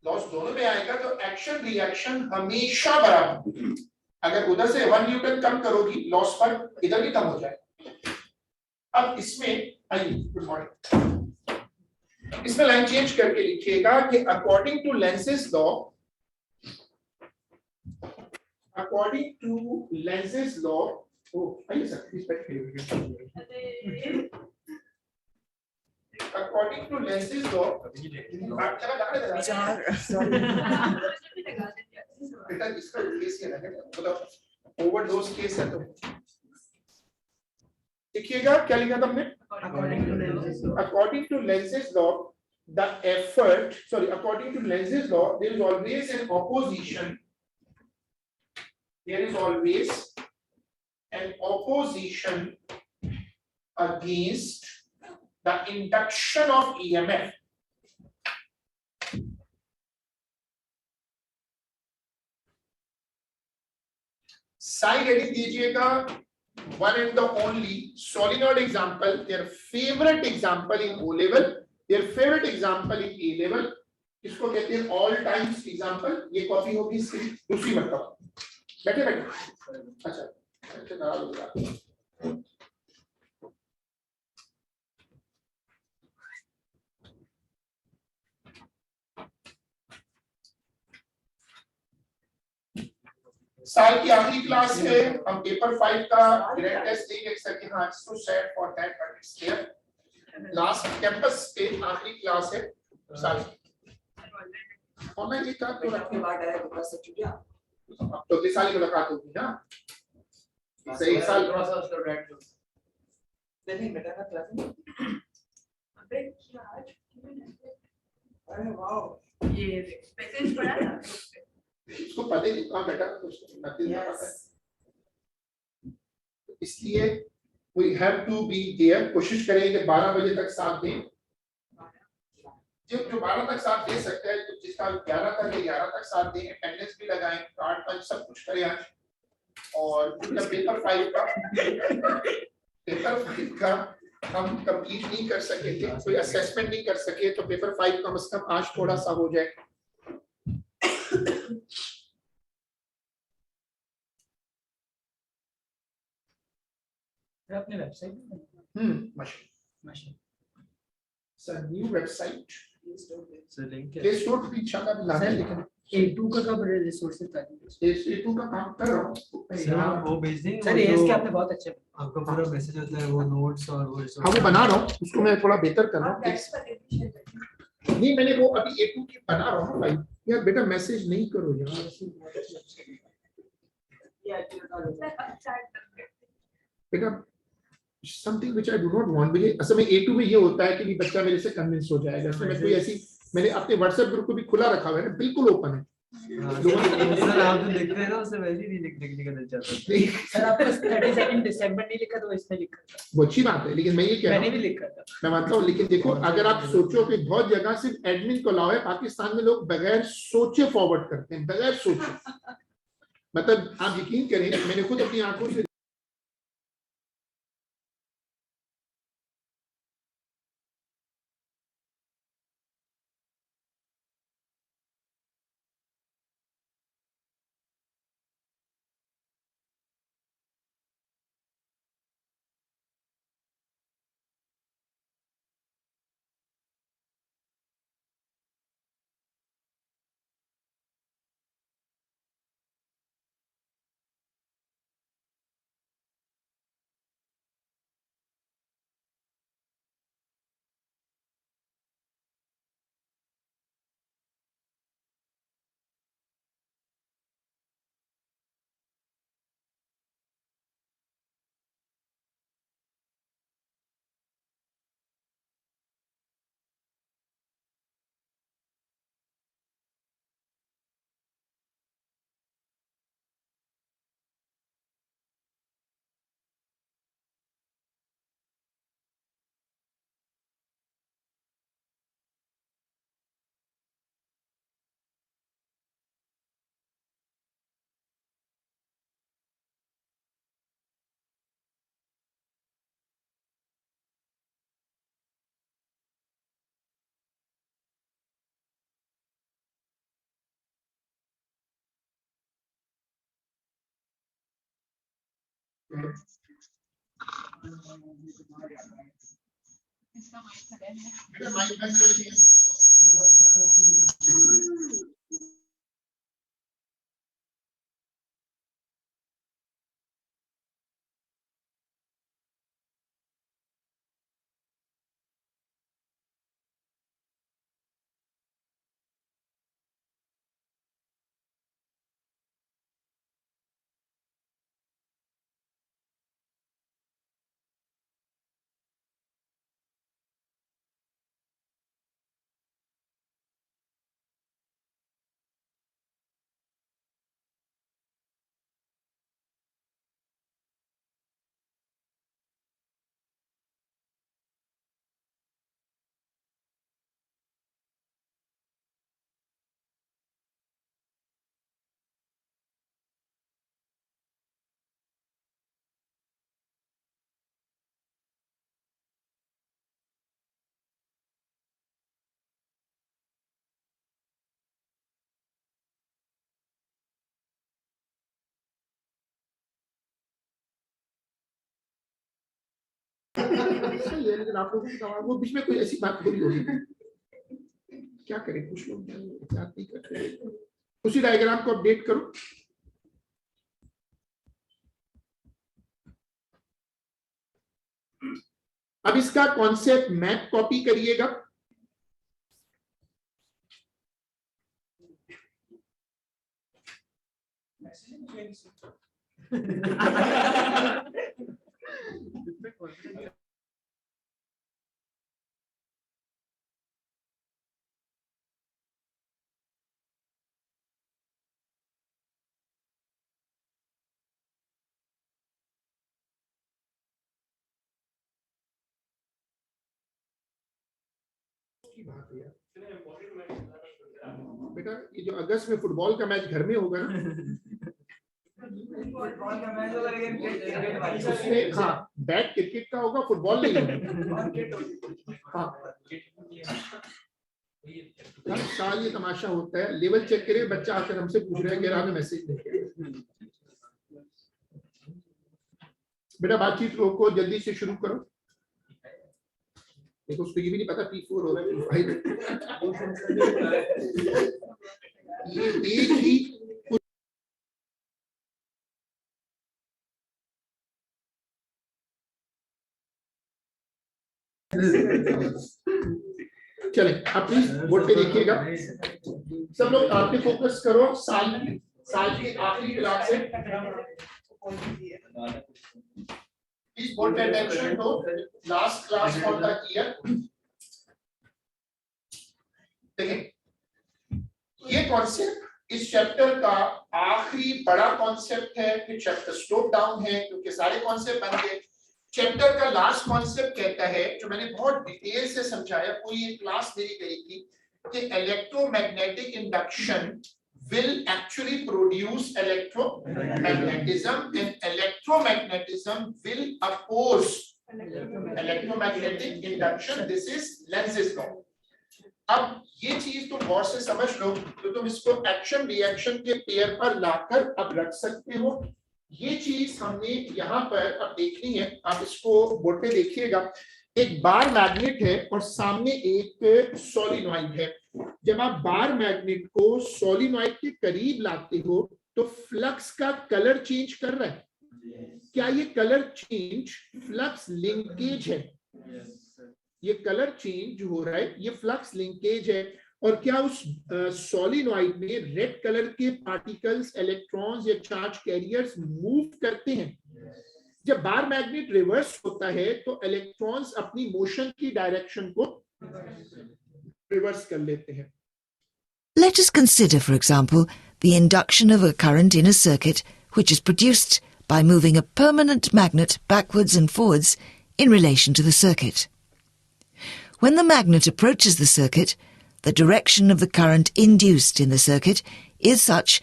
लॉस दोनों में आएगा तो एक्शन रिएक्शन हमेशा बराबर। अगर उधर से 1 न्यूटन कम करोगी लॉस पर इधर भी कम हो जाएगा। अब इसमें आइए, गुड मॉर्निंग। इसमें लाइन चेंज करके लिखिएगा कि according to Lenz's law, according to Lenz's law. आइए सर प्लीज बैठिए। अकॉर्डिंग टू लेंसेज लॉ बेटा इसका केस ये है मतलब ओवरडोज केस है। तो देखिएगा क्या लिखा था हमने? According to Lenz's law the effort according to Lenz's law there is always an opposition, there is always an opposition against the induction of EMF. Side heading दीजिएगा one and the only solenoid example, their favorite example in O level, their favorite example in A level. इसको कहते हैं all times example। ये कॉपी होगी इसकी दूसरी मतलब बैठे बैठे। अच्छा साल की आखिरी क्लास है। हम पेपर 5 का ग्रेड टेस्ट देंगे सर कि हाँ so sad for that but it's there. Last campus पे आखिरी क्लास है साल की। और मैं ये तो रखने बाद आया तो बस छुट्टियां तो इस साल की मुलाकात होगी ना। सही साल थोड़ा सा उसका बैठ दो। देखिए बेटा का क्लास में अबे क्या आज अरे वाह ये मैसेज पढ़ा था इसको पता ही नहीं कहाँ बैठा उसको नथिंग पता है। इसलिए we have to be there. कोशिश करें कि 12 बजे तक साथ दें। जो 12 तक साथ दे सकते हैं तो जिसका 11 तक 11 तक साथ दें। अटेंडेंस भी लगाएं, कार्ड पंच सब कुछ करें आज। और पेपर 5 का हम कंप्लीट नहीं कर सके थे, कोई असेसमेंट नहीं कर सके तो पेपर 5 कम से कम आज थोड़ा सा हो जाए। अपने website machine sir new website sir link play store पे इंशाल्लाह भी लाना है। लेकिन A2 का कब रिसोर्सेज था? A2 का काम कर रहा हूँ सर वो भेज देंगे। सर एएस के आपने बहुत अच्छे आपका पूरा मैसेज होता है वो नोट्स और वो हाँ वो बना रहा हूँ उसको मैं थोड़ा बेहतर कर रहा आप हूँ। गैस पर एडिशन करते नहीं मैंने वो अभी A2 की बना रहा हूँ भाई। यार बेटा मैसेज नहीं करो यार। हैं। बेटा something which I do not want. मुझे असल में A2 में ये होता है कि भी बच्चा मेरे से कन्विंस हो जाएगा, इसलिए मैं कोई ऐसी, मैंने अपने व्हाट्सएप ग्रुप को भी खुला रखा हुआ है ना, बिल्कुल ओपन है। हाँ, सर आप जो देखते हैं ना उससे वैसे ही नहीं लिखने का दिल चाहता है। नहीं, सर आपको 32 दिसंबर नहीं लिखा तो इसने लिखा था, वो अच्छी बात है, लेकिन मैं ये कह रहा मैंने हूँ, भी लिखा था। मैं मानता हूँ, लेकिन देखो अगर आप सोचो कि बहुत जगह सिर्फ एडमिन को अलाउ है, पाकिस्तान में लोग बगैर सोचे फॉरवर्ड करते हैं, बगैर सोचे। मतलब आप यकीन करें, मैंने खुद अपनी आंखों से इसका माइक खड़ा है। बेटा माइक बंद कर दिया। सही है, लेकिन आप लोगों की आवाज, वो बीच में कोई ऐसी बात थोड़ी होगी, क्या करें, कुछ लोग एहतियात नहीं करते। उसी डायग्राम को अपडेट करो। अब इसका कॉन्सेप्ट मैप कॉपी करिएगा। की बात है यार। बेटा ये जो अगस्त में फुटबॉल का मैच घर में होगा ना, उसमें हाँ बैट क्रिकेट का होगा, फुटबॉल नहीं होगा। हाँ हर साल ये तमाशा होता है। लेवल चेक करें, बच्चा आकर हमसे पूछ रहा है कि हमें मैसेज देखे। बेटा बातचीत रोको, जल्दी से शुरू करो। देखो उसको ये भी नहीं पता P4 होगा P5। ये एक ही चले, आप प्लीज बोर्ड पे देखिएगा। सब लोग आप पे फोकस करो। साल की आखिरी क्लास है। Please put attention to last class for the year. देखिए, ये कॉन्सेप्ट इस चैप्टर का आखिरी बड़ा कॉन्सेप्ट है, फिर चैप्टर स्टॉप डाउन है क्योंकि सारे कॉन्सेप्ट बन गए। चैप्टर का लास्ट कॉन्सेप्ट कहता है, जो मैंने बहुत डिटेल से समझाया, पूरी ये क्लास मेरी गई थी, कि electromagnetic induction will actually produce electromagnetism, and electromagnetism will oppose electromagnetic induction. This is Lenz's law. अब ये चीज तुम गौर से समझ लो तो तुम इसको एक्शन रिएक्शन के पेयर पर लाकर अब रख सकते हो। ये चीज हमने यहाँ पर अब देखनी है। आप इसको बोर्ड पे देखिएगा, एक बार मैग्नेट है और सामने एक सोलिनॉइड है। जब आप बार मैग्नेट को सोलिनॉइड के करीब लाते हो तो फ्लक्स का कलर चेंज कर रहा है। क्या ये कलर चेंज फ्लक्स लिंकेज है? ये कलर चेंज जो हो रहा है ये फ्लक्स लिंकेज है। और क्या उस सोलिनॉइड में रेड कलर के पार्टिकल्स, इलेक्ट्रॉन्स या चार्ज कैरियर्स मूव करते हैं? जब बार मैग्नेट रिवर्स होता है तो इलेक्ट्रॉन्स अपनी मोशन की डायरेक्शन को रिवर्स कर लेते हैं। Let us consider, for example, the induction of a current in a circuit which is produced by moving a permanent magnet backwards and forwards in relation to the circuit. When the magnet approaches the circuit, the direction of the current induced in the circuit is such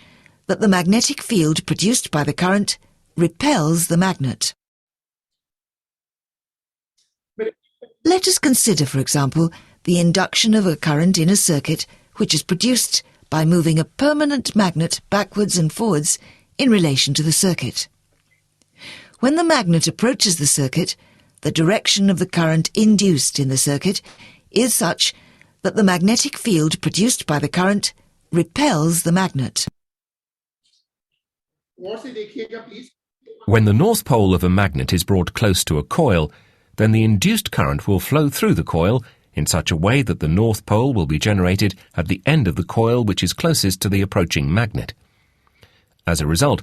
that the magnetic field produced by the current repels the magnet. Let us consider, for example, the induction of a current in a circuit which is produced by moving a permanent magnet backwards and forwards in relation to the circuit. When the magnet approaches the circuit, the direction of the current induced in the circuit is such that the magnetic field produced by the current repels the magnet. When the north pole of a magnet is brought close to a coil, then the induced current will flow through the coil in such a way that the north pole will be generated at the end of the coil which is closest to the approaching magnet. As a result,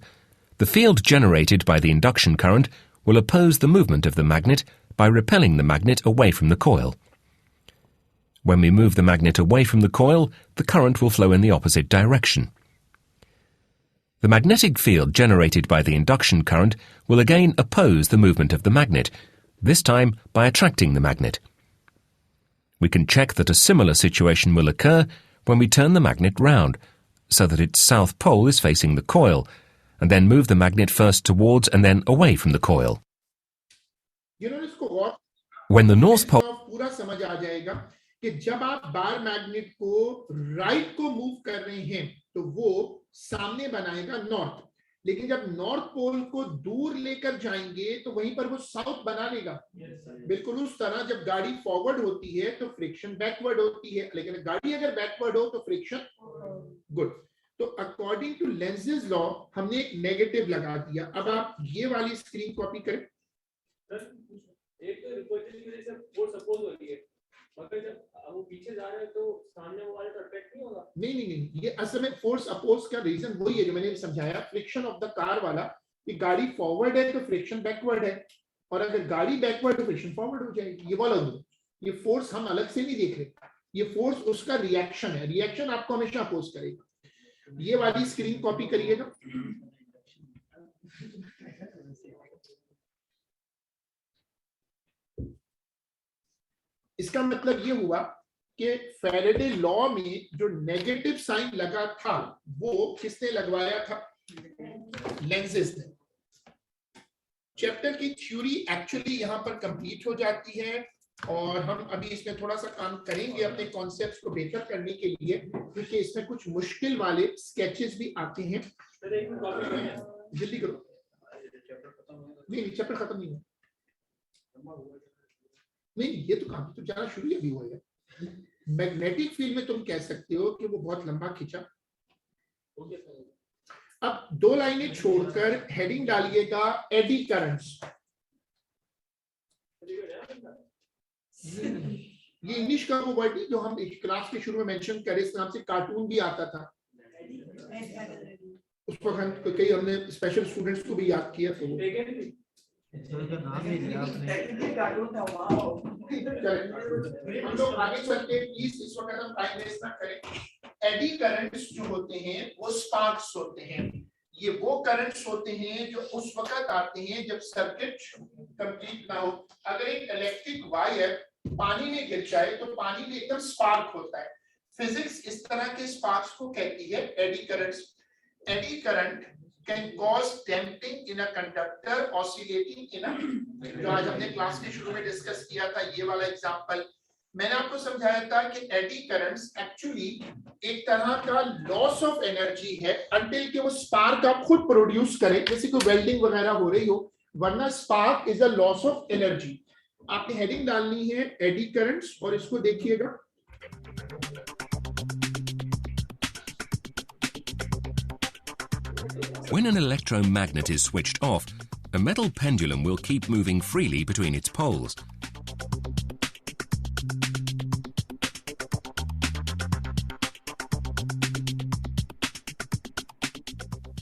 the field generated by the induction current will oppose the movement of the magnet by repelling the magnet away from the coil. When we move the magnet away from the coil, the current will flow in the opposite direction. The magnetic field generated by the induction current will again oppose the movement of the magnet, this time by attracting the magnet. We can check that a similar situation will occur when we turn the magnet round, so that its south pole is facing the coil, and then move the magnet first towards and then away from the coil. When the north pole पूरा समझ आ जाएगा कि जब आप बार मैग्नेट को राइट को मूव कर रहे हैं तो वो सामने बनाएगा नॉर्थ, लेकिन जब नॉर्थ पोल को दूर लेकर जाएंगे तो वहीं पर वो साउथ बना लेगा। बिल्कुल उस तरह जब गाड़ी फॉरवर्ड होती है तो फ्रिक्शन बैकवर्ड होती है, लेकिन गाड़ी अगर बैकवर्ड हो तो फ्रिक्शन गुड। तो अकॉर्डिंग टू लेंज़ेस लॉ हमने एक नेगेटिव लगा दिया। अब आप ये वाली स्क्रीन कॉपी करें। एक तो रिपोर्टिंग की वजह से फोर्स अपोज हो रही है, मगर जब वो पीछे जा रहे हैं तो सामने वो वाले तो अट्रैक्ट नहीं होगा। नहीं, ये असल में फोर्स अपोज का रीजन वही है जो मैंने समझाया, फ्रिक्शन ऑफ द कार वाला। कि गाड़ी फॉरवर्ड है तो फ्रिक्शन बैकवर्ड है, और अगर गाड़ी बैकवर्ड तो फ्रिक्शन फॉरवर्ड हो जाएगी। ये बोला, ये फोर्स हम अलग से नहीं देख रहे, ये फोर्स उसका रिएक्शन है। रिएक्शन आपको हमेशा अपोज करेगा। ये वाली स्क्रीन कॉपी करिएगा। इसका मतलब ये हुआ कि फैराडे लॉ में जो नेगेटिव साइन लगा था वो किसने लगवाया था? लेंज़ेस ने। चैप्टर की थ्योरी एक्चुअली यहां पर कंप्लीट हो जाती है, और हम अभी इसमें थोड़ा सा काम करेंगे अपने कॉन्सेप्ट्स को बेहतर करने के लिए, क्योंकि इसमें कुछ मुश्किल वाले स्केचेस भी आते हैं। जल्दी करो। नहीं, चैप्टर खत्म नहीं हुआ। नहीं, ये तो काम तो जाना शुरू अभी हुआ है। मैग्नेटिक फील्ड में तुम कह सकते हो कि वो बहुत लंबा खिंचा। अब दो लाइनें छोड़कर हेडिंग डालिएगा एडी करंट्स। ये इंग्लिश का वो वर्ड जो हम एक क्लास के शुरू में मेंशन करे, इस नाम से कार्टून भी आता था। उस पर हम कई हमने स्पेशल स्टूडेंट्स को भी याद किया। तो नाम ही लिया आपने। हम लोग आगे चलते हैं प्लीज, इस वक्त हम टाइम वेस्ट ना करें। एडी करंट्स जो होते हैं वो स्पार्क्स होते हैं। ये वो करंट्स होते हैं जो उस वक्त आते हैं जब सर्किट कंप्लीट ना हो। अगर एक इलेक्ट्रिक वायर पानी में गिर जाए तो पानी में एकदम स्पार्क होता है। फिजिक्स इस तरह के स्पार्क्स को कहती है eddy currents. Eddy current can cause damping in a conductor oscillating in a, जो आज हमने क्लास के शुरू में डिस्कस किया था ये वाला एग्जांपल। मैंने आपको समझाया था कि एडी करंट्स एक्चुअली एक तरह का लॉस ऑफ एनर्जी है अंटिल कि वो स्पार्क आप खुद प्रोड्यूस करें, जैसे कोई वेल्डिंग वगैरह हो रही हो, वरना spark is a loss of energy. आपने हेडिंग डालनी है एडी करंट्स और इसको देखिएगा। When an electromagnet is switched off, a metal pendulum will keep moving freely between its poles.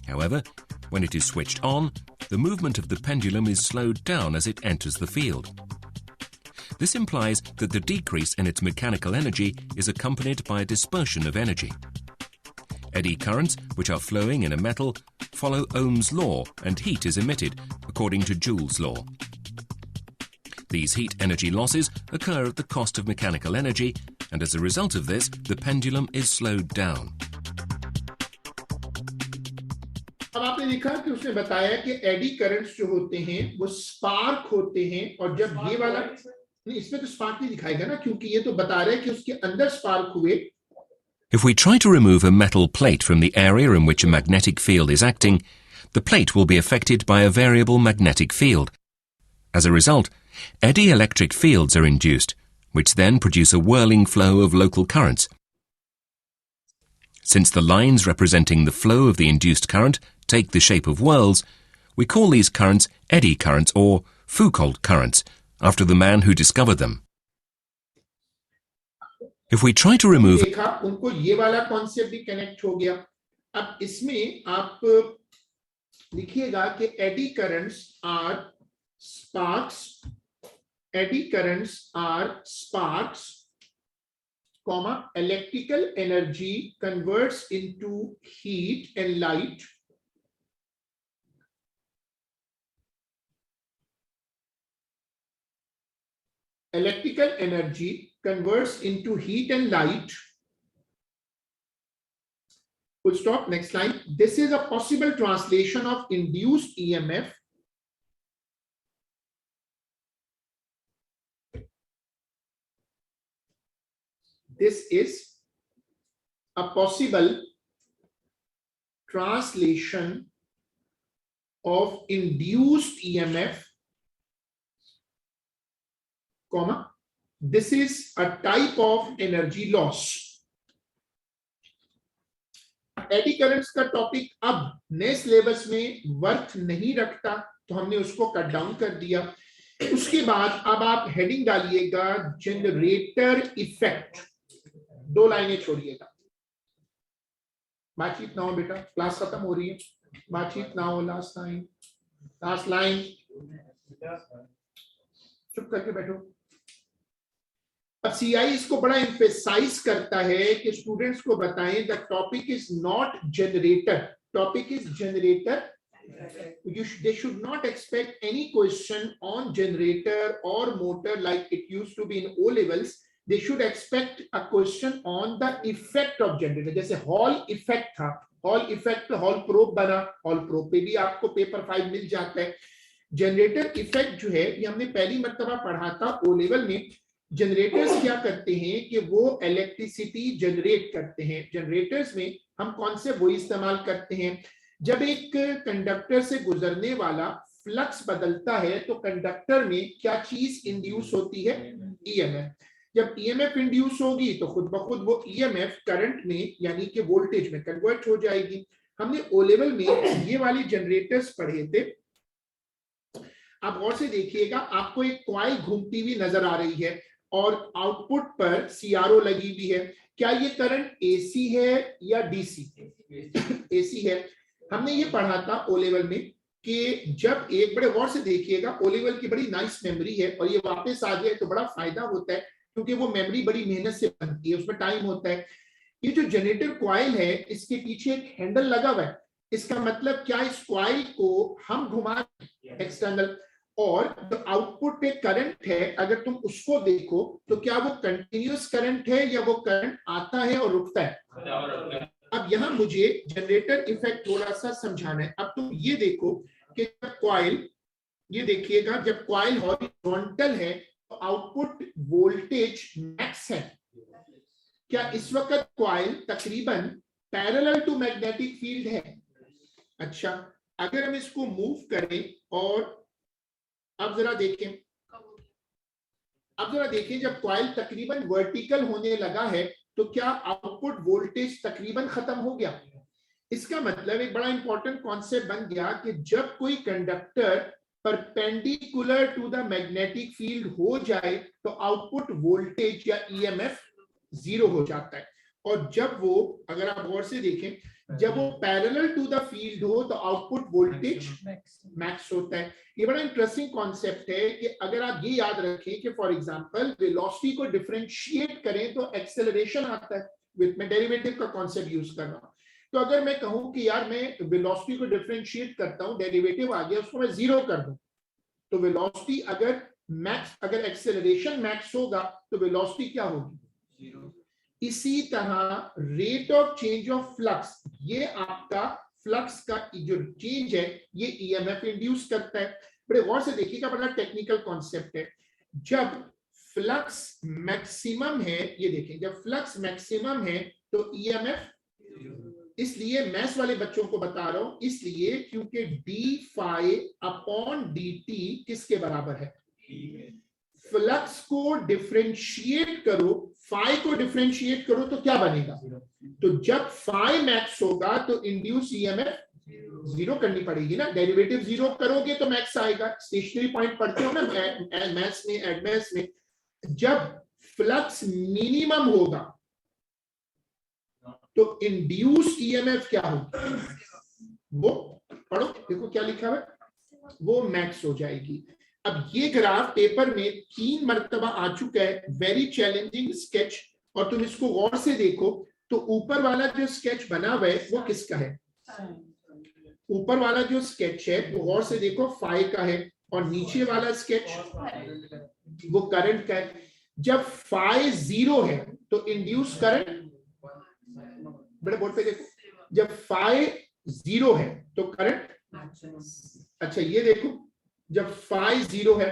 However, when it is switched on, the movement of the pendulum is slowed down as it enters the field. This implies that the decrease in its mechanical energy is accompanied by a dispersion of energy. Eddy currents, which are flowing in a metal, follow Ohm's law and heat is emitted according to Joule's law. These heat energy losses occur at the cost of mechanical energy, and as a result of this, the pendulum is slowed down. अब आपने देखा कि उसने बताया कि एडी करंट्स जो होते हैं वो स्पार्क होते हैं, और जब ये वाला नहीं, इसमें तो स्पार्क नहीं दिखाएगा ना, क्योंकि ये तो बता रहा है कि उसके अंदर स्पार्क हुए। If we try to remove a metal plate from the area in which a magnetic field is acting, the plate will be affected by a variable magnetic field. As a result, eddy electric fields are induced, which then produce a whirling flow of local currents. Since the lines representing the flow of the induced current take the shape of whirls, we call these currents eddy currents or Foucault currents, after the man who discovered them. If we try to remove, देखा उनको ये वाला कॉन्सेप्ट भी कनेक्ट हो गया। अब इसमें आप लिखिएगा कि eddy currents are sparks, eddy currents are sparks, comma, electrical energy converts into heat and light. Electrical energy converts into heat and light. Full stop. Next line. This is a possible translation of induced EMF this is a possible translation of induced EMF, comma, this is a type of energy loss. Eddy currents का टॉपिक अब नए सिलेबस में वर्थ नहीं रखता, तो हमने उसको कट डाउन कर दिया। उसके बाद अब आप हेडिंग डालिएगा जनरेटर इफेक्ट, 2 लाइनें छोड़िएगा। बातचीत ना हो बेटा, क्लास खत्म हो रही है, बातचीत ना हो। लास्ट लाइन, चुप करके बैठो। अब सीआई इसको बड़ा एम्फेसाइज करता है कि स्टूडेंट्स को बताएं the topic is not generator, topic is generator. They should not expect any question on generator or motor like it used to be in O levels. They should expect a question on the effect of generator. जैसे हॉल इफेक्ट था, हॉल इफेक्ट हॉल प्रोब बना, हॉल प्रोब पे भी आपको पेपर 5 मिल जाता है। जनरेटर इफेक्ट जो है ये हमने पहली मर्तबा पढ़ा था O लेवल में। जनरेटर्स क्या करते हैं कि वो इलेक्ट्रिसिटी जनरेट करते हैं। जनरेटर्स में हम कौन से वो इस्तेमाल करते हैं, जब एक कंडक्टर से गुजरने वाला फ्लक्स बदलता है तो कंडक्टर में क्या चीज इंड्यूस होती है, ईएमएफ। जब ईएमएफ इंड्यूस होगी तो खुद ब खुद वो ईएमएफ करंट में यानी कि वोल्टेज में कन्वर्ट हो जाएगी। हमने ओ लेवल में ये वाली जनरेटर्स पढ़े थे। आप गौर से देखिएगा, आपको एक कॉइल घूमती हुई नजर आ रही है और आउटपुट पर सीआरओ लगी हुई है। क्या ये करंट एसी है या डीसी? एसी है। हमने ये पढ़ा था ओ लेवल में कि जब एक बड़े गौर से देखिएगा, ओलिवर की बड़ी नाइस मेमोरी है और ये वापस आ जाए तो बड़ा फायदा होता है, क्योंकि वो मेमोरी बड़ी मेहनत से बनती है, उसमें टाइम होता है। ये जो जनरेटर कॉइल है, इसके पीछे एक हैंडल लगा हुआ है। इसका मतलब क्या, इस कॉइल को हम घुमा एक्सटर्नल, और जो आउटपुट पे करंट है अगर तुम उसको देखो तो क्या वो कंटिन्यूअस करंट है या वो करंट आता है और रुकता है। अब यहां मुझे जनरेटर इफेक्ट थोड़ा सा समझाना है। अब तुम ये देखो कि जब कॉइल, ये देखिएगा, जब कॉइल हॉरिजॉन्टल है तो आउटपुट वोल्टेज मैक्स है। क्या इस वक्त कॉइल तकरीबन पैरेलल टू मैग्नेटिक फील्ड है? अच्छा, अगर हम इसको मूव करें और अब जरा देखें, जब कॉइल तकरीबन वर्टिकल होने लगा है तो क्या आउटपुट वोल्टेज तकरीबन खत्म हो गया? इसका मतलब एक बड़ा इंपॉर्टेंट कॉन्सेप्ट बन गया कि जब कोई conductor perpendicular to the magnetic field हो जाए तो आउटपुट वोल्टेज या ईएमएफ जीरो हो जाता है। और जब वो, अगर आप गौर से देखें, जब वो पैरेलल टू द फील्ड हो तो आउटपुट वोल्टेज मैक्स होता है। ये बड़ा इंटरेस्टिंग कॉन्सेप्ट है कि अगर आप ये याद रखें कि फॉर एग्जांपल वेलोसिटी को डिफरेंशिएट करें तो एक्सेलरेशन आता है। मैं डेरिवेटिव का कॉन्सेप्ट यूज कर रहा हूं, तो अगर मैं कहूं कि यार मैं वेलोसिटी को डिफरेंशिएट करता हूं, डेरिवेटिव आ गया, उसको मैं जीरो कर दूं, तो वेलोसिटी अगर एक्सेलरेशन मैक्स होगा तो वेलोसिटी क्या होगी? जीरो। इसी तरह rate of change of flux, ये आपका फ्लक्स का जो चेंज है ये ईएमएफ इंड्यूस करता है। बड़े गौर से देखिएगा, बड़ा टेक्निकल कॉन्सेप्ट है। जब फ्लक्स मैक्सिमम है, ये देखें, जब फ्लक्स मैक्सिमम है तो ईएमएफ, इसलिए मैथ्स वाले बच्चों को बता रहा हूं, इसलिए क्योंकि D phi upon D T किसके बराबर है? फ्लक्स को डिफरेंशिएट करो, फाई को डिफरेंशिएट करो तो क्या बनेगा? तो जब फाई मैक्स होगा तो इंड्यूस ईएमएफ जीरो करनी पड़ेगी ना, डेरिवेटिव जीरो करोगे तो मैक्स आएगा। स्टेशनरी पॉइंट पढ़ते हो ना मैथ्स में, एडवांस में। जब फ्लक्स मिनिमम होगा तो इंड्यूस ईएमएफ क्या होगी? वो पढ़ो, देखो क्या लिखा है, वो मैक्स हो जाएगी। अब ये ग्राफ पेपर में 3 मरतबा आ चुका है, वेरी चैलेंजिंग स्केच, और तुम इसको गौर से देखो तो ऊपर वाला जो स्केच बना हुआ है वो किसका है? ऊपर वाला जो स्केच है वो गौर से देखो फाई का है, और नीचे वाला स्केच वो करंट का है। जब फाई जीरो है तो इंड्यूस करंट, बड़े बोर्ड पे देखो, जब फाई जीरो है तो करंट, अच्छा ये देखो, जब फाई जीरो है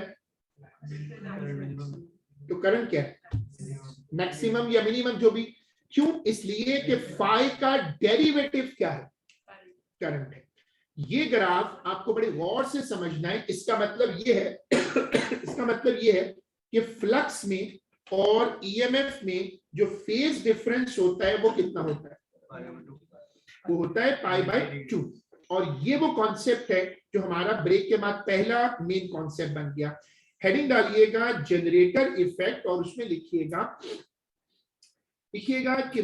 तो करंट क्या है? मैक्सिमम या मिनिमम, जो भी। क्यों? इसलिए कि फाई का डेरिवेटिव क्या है? करंट है। ये ग्राफ आपको बड़े गौर से समझना है। इसका मतलब ये है इसका मतलब ये है कि फ्लक्स में और ईएमएफ में जो फेज डिफरेंस होता है वो कितना होता है? वो होता है π/2। और ये वो कॉन्सेप्ट है जो हमारा ब्रेक के बाद पहला मेन कॉन्सेप्ट बन गया। हेडिंग डालिएगा जनरेटर इफेक्ट, और उसमें लिखिएगा कि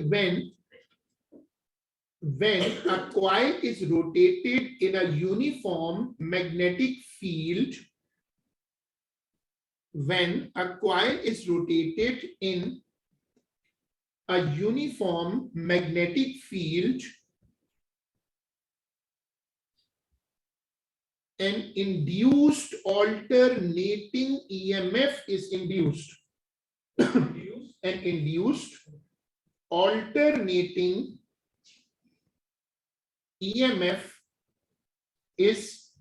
when a coil is rotated in a uniform magnetic field, when a coil is rotated in a uniform magnetic field, an induced alternating EMF is induced. An induced alternating EMF is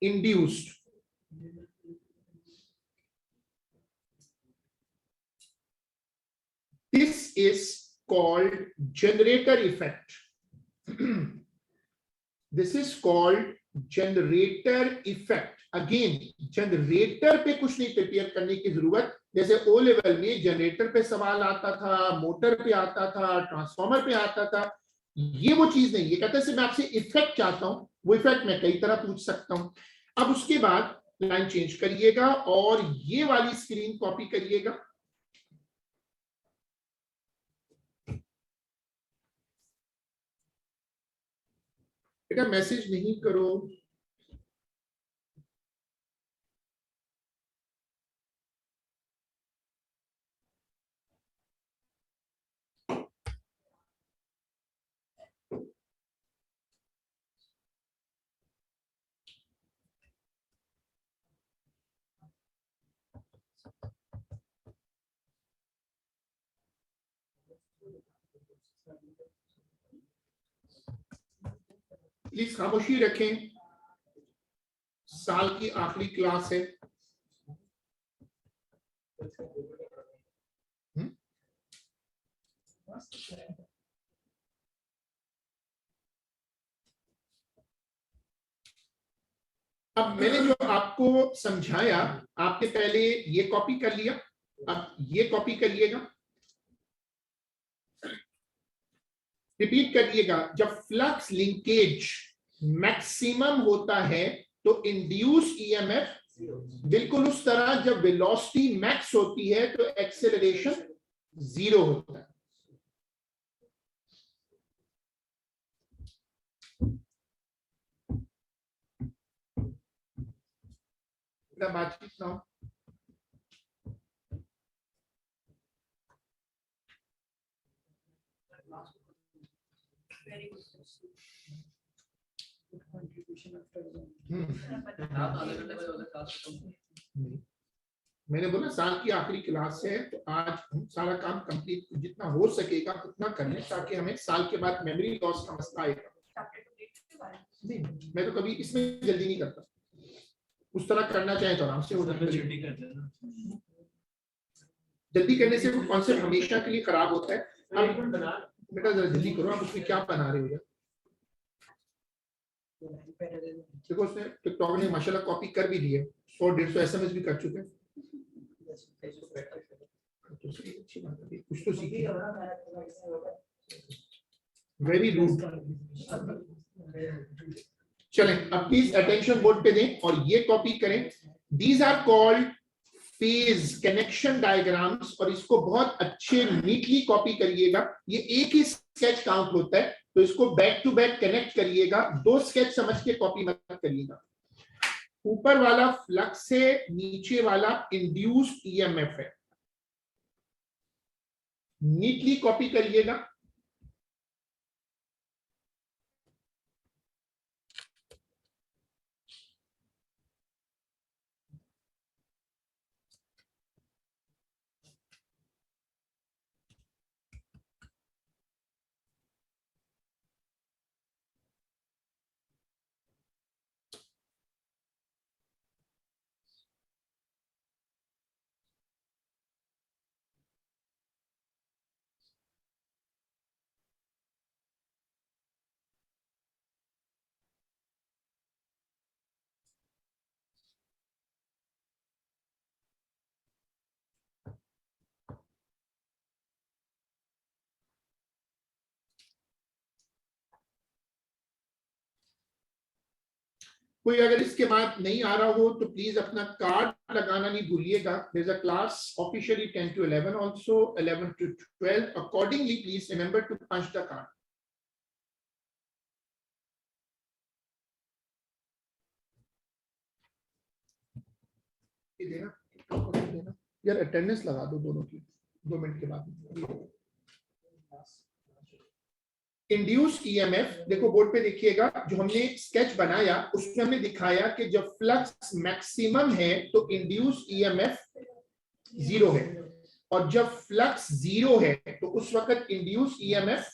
induced. This is called generator effect. This is called generator effect. Again, generator पे कुछ नहीं प्रिपेयर करने की जरूरत। जैसे ओ लेवल में जनरेटर पे सवाल आता था, मोटर पे आता था, ट्रांसफॉर्मर पे आता था, ये वो चीज नहीं। ये कहते हैं मैं आपसे इफेक्ट चाहता हूं, वो इफेक्ट मैं कई तरह पूछ सकता हूं। अब उसके बाद लाइन चेंज करिएगा और ये वाली स्क्रीन कॉपी करिएगा। बेटा मैसेज नहीं करो। प्लीज खामोशी रखें, साल की आखिरी क्लास है। अब मैंने जो आपको समझाया, आपने पहले ये कॉपी कर लिया, अब ये कॉपी करिएगा, रिपीट करिएगा। जब फ्लक्स लिंकेज मैक्सिमम होता है तो इंड्यूस ईएमएफ बिल्कुल उस तरह, जब वेलोसिटी मैक्स होती है तो एक्सेलरेशन 0 होता है। बातचीत ना हो। Very good. Contribution after exam. आप आधे घंटे में वाला क्लास खत्म। मैंने बोला साल की आखिरी क्लास है, तो आज हम सारा काम कंप्लीट जितना हो सकेगा उतना कर लें, ताकि हमें साल के बाद मेमोरी लॉस का मसला आएगा। Chapter 2 के बारे में। नहीं, मैं तो कभी इसमें जल्दी नहीं करता, उस तरह करना चाहे तो आराम से हो जाता है। जल्दी करने से वो कॉन्सेप्ट हमेशा के लिए खराब होता है। अब बेटा जरा जल्दी करो, आप उसमें क्या बना रहे हो यार? देखो उसने टिकटॉक ने माशाल्लाह कॉपी कर भी दी है, 100-150 एसएमएस भी कर चुके हैं। तो सही, अच्छी बात है, कुछ तो सीखिए। Very rude. चलें, अब प्लीज अटेंशन बोर्ड पे दें और ये कॉपी करें। These are called phase connection diagrams, और इसको बहुत अच्छे नीटली कॉपी करिएगा। ये एक ही स्केच काउंट होता है, तो इसको बैक टू बैक कनेक्ट करिएगा, 2 स्केच समझ के कॉपी मत करिएगा। ऊपर वाला फ्लक्स है, नीचे वाला इंड्यूस्ड ईएमएफ है, नीटली कॉपी करिएगा। कोई अगर इसके बाद नहीं आ रहा हो तो प्लीज अपना कार्ड लगाना नहीं भूलिएगा। There's a class officially 10 to 11, also 11 to 12. Accordingly, please remember to punch the card. ये देना यार, अटेंडेंस लगा दो दोनों की 2 मिनट के बाद। इंड्यूस ईएमएफ, देखो बोर्ड पे देखिएगा, जो हमने स्केच बनाया उसमें हमने दिखाया कि जब फ्लक्स मैक्सिमम है तो इंड्यूस ईएमएफ 0 है, और जब फ्लक्स 0 है तो उस वक्त इंड्यूस ईएमएफ,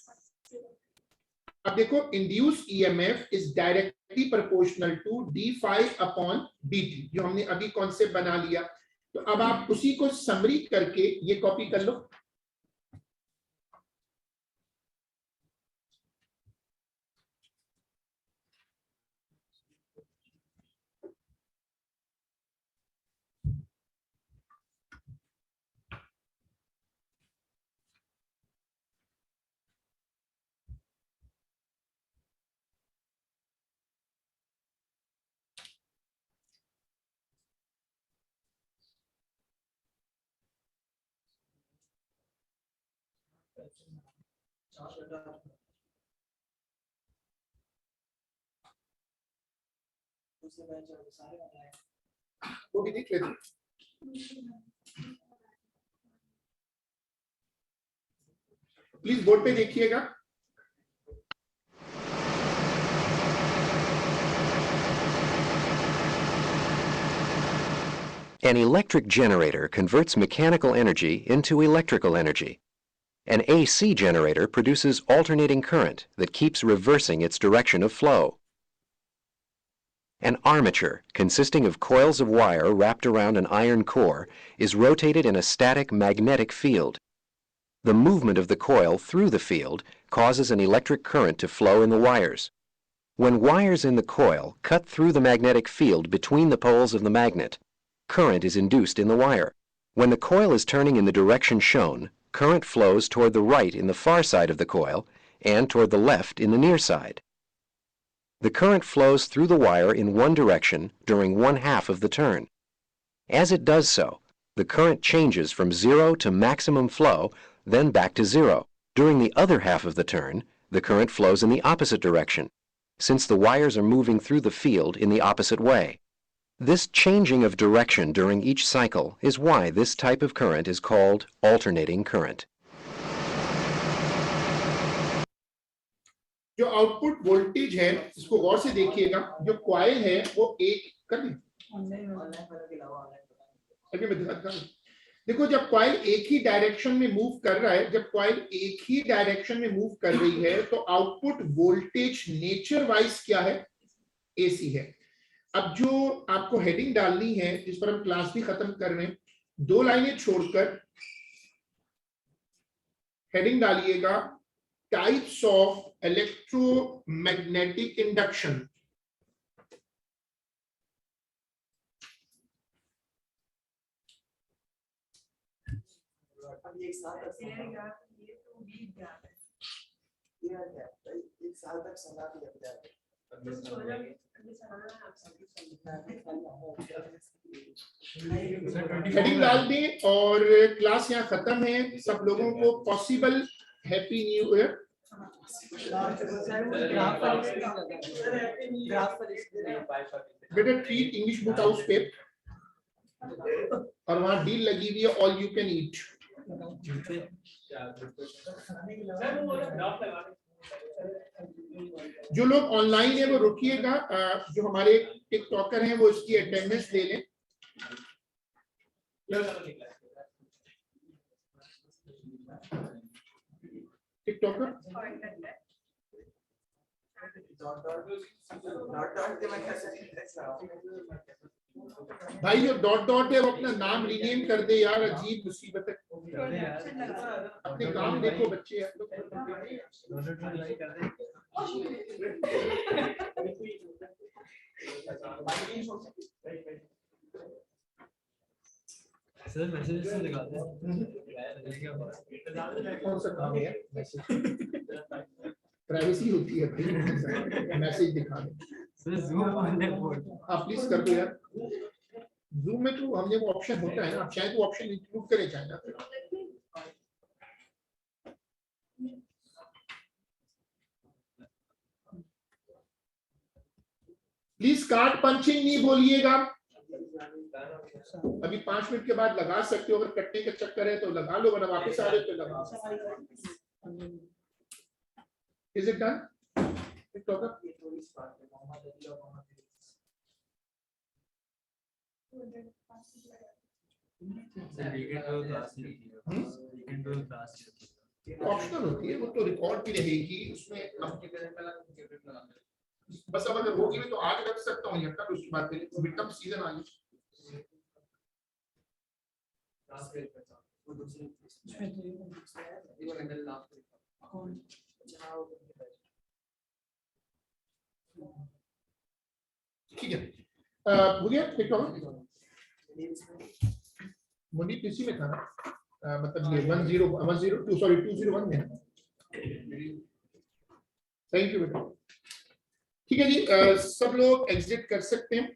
अब देखो induce EMF is directly proportional to d∅/dt, जो हमने अभी कॉन्सेप्ट बना लिया। तो अब आप उसी को समरी करके ये कॉपी कर लो। वो भी देख लेते हैं। प्लीज बोर्ड पे देखिएगा। An electric generator converts mechanical energy into electrical energy. An AC generator produces alternating current that keeps reversing its direction of flow. An armature, consisting of coils of wire wrapped around an iron core, is rotated in a static magnetic field. The movement of the coil through the field causes an electric current to flow in the wires. When wires in the coil cut through the magnetic field between the poles of the magnet, current is induced in the wire. When the coil is turning in the direction shown, current flows toward the right in the far side of the coil and toward the left in the near side. The current flows through the wire in one direction during one half of the turn. As it does so, the current changes from 0 to maximum flow, then back to 0. During the other half of the turn, the current flows in the opposite direction, since the wires are moving through the field in the opposite way. This changing of direction during each cycle is why this type of current is called alternating current. जो आउटपुट वोल्टेज है इसको गौर से देखिएगा। जो कॉइल है वो एक कर दी अभी मैं दिखाता हूं। देखो जब कॉइल एक ही डायरेक्शन में मूव कर रहा है, जब कॉइल एक ही डायरेक्शन में मूव कर रही है तो आउटपुट वोल्टेज नेचर वाइज क्या है? एसी है। अब जो आपको हेडिंग डालनी है जिस पर हम क्लास भी खत्म कर रहे हैं, 2 लाइनें छोड़कर हेडिंग डालिएगा टाइप्स ऑफ इलेक्ट्रोमैग्नेटिक इंडक्शन। एक साल तक सलाह दी हेडिंग डाल दें और क्लास यहाँ खत्म है। सब लोगों को पॉसिबल हैप्पी न्यू ईयर। बेटा ट्रीट इंग्लिश बुक हाउस पे और वहां डील लगी हुई है ऑल यू कैन ईट। जो लोग ऑनलाइन है वो रुकिएगा, जो हमारे टिकटॉकर हैं वो इसकी अटेंडेंस ले लें। टिकटॉकर भाई जो डॉट डॉट है वो अपना नाम रीनेम कर दे यार, अजीब मुसीबत है। अपने काम देखो बच्चे हैं। सर मैसेज से दिखाते हैं। कौन सा काम है? प्राइवेसी होती है भाई, मैसेज दिखा दे। सर जूम ऑन है बोर्ड। आप प्लीज कर दो यार। जूम में तो हमने वो ऑप्शन होता है ना, आप शायद वो ऑप्शन इंक्लूड करें चाहे ना। प्लीज कार्ड पंचिंग नहीं बोलिएगा। अभी 5 मिनट के बाद लगा सकते हो, अगर कटने का चक्कर है तो लगा लो, वरना वापस आ रहे तो लगा। Is it done? ऑप्शनल होती है वो, तो रिकॉर्ड की रहेगी उसमें। बस अब अगर होगी तो आज रख सकता हूँ या कल, उसकी बात करें। मिड टर्म सीजन आ गई। ठीक है, मुझे मुनीप इसी में था ना, मतलब ये 201 में। थैंक यू बेटा। ठीक है जी, सब लोग एग्जिट कर सकते हैं।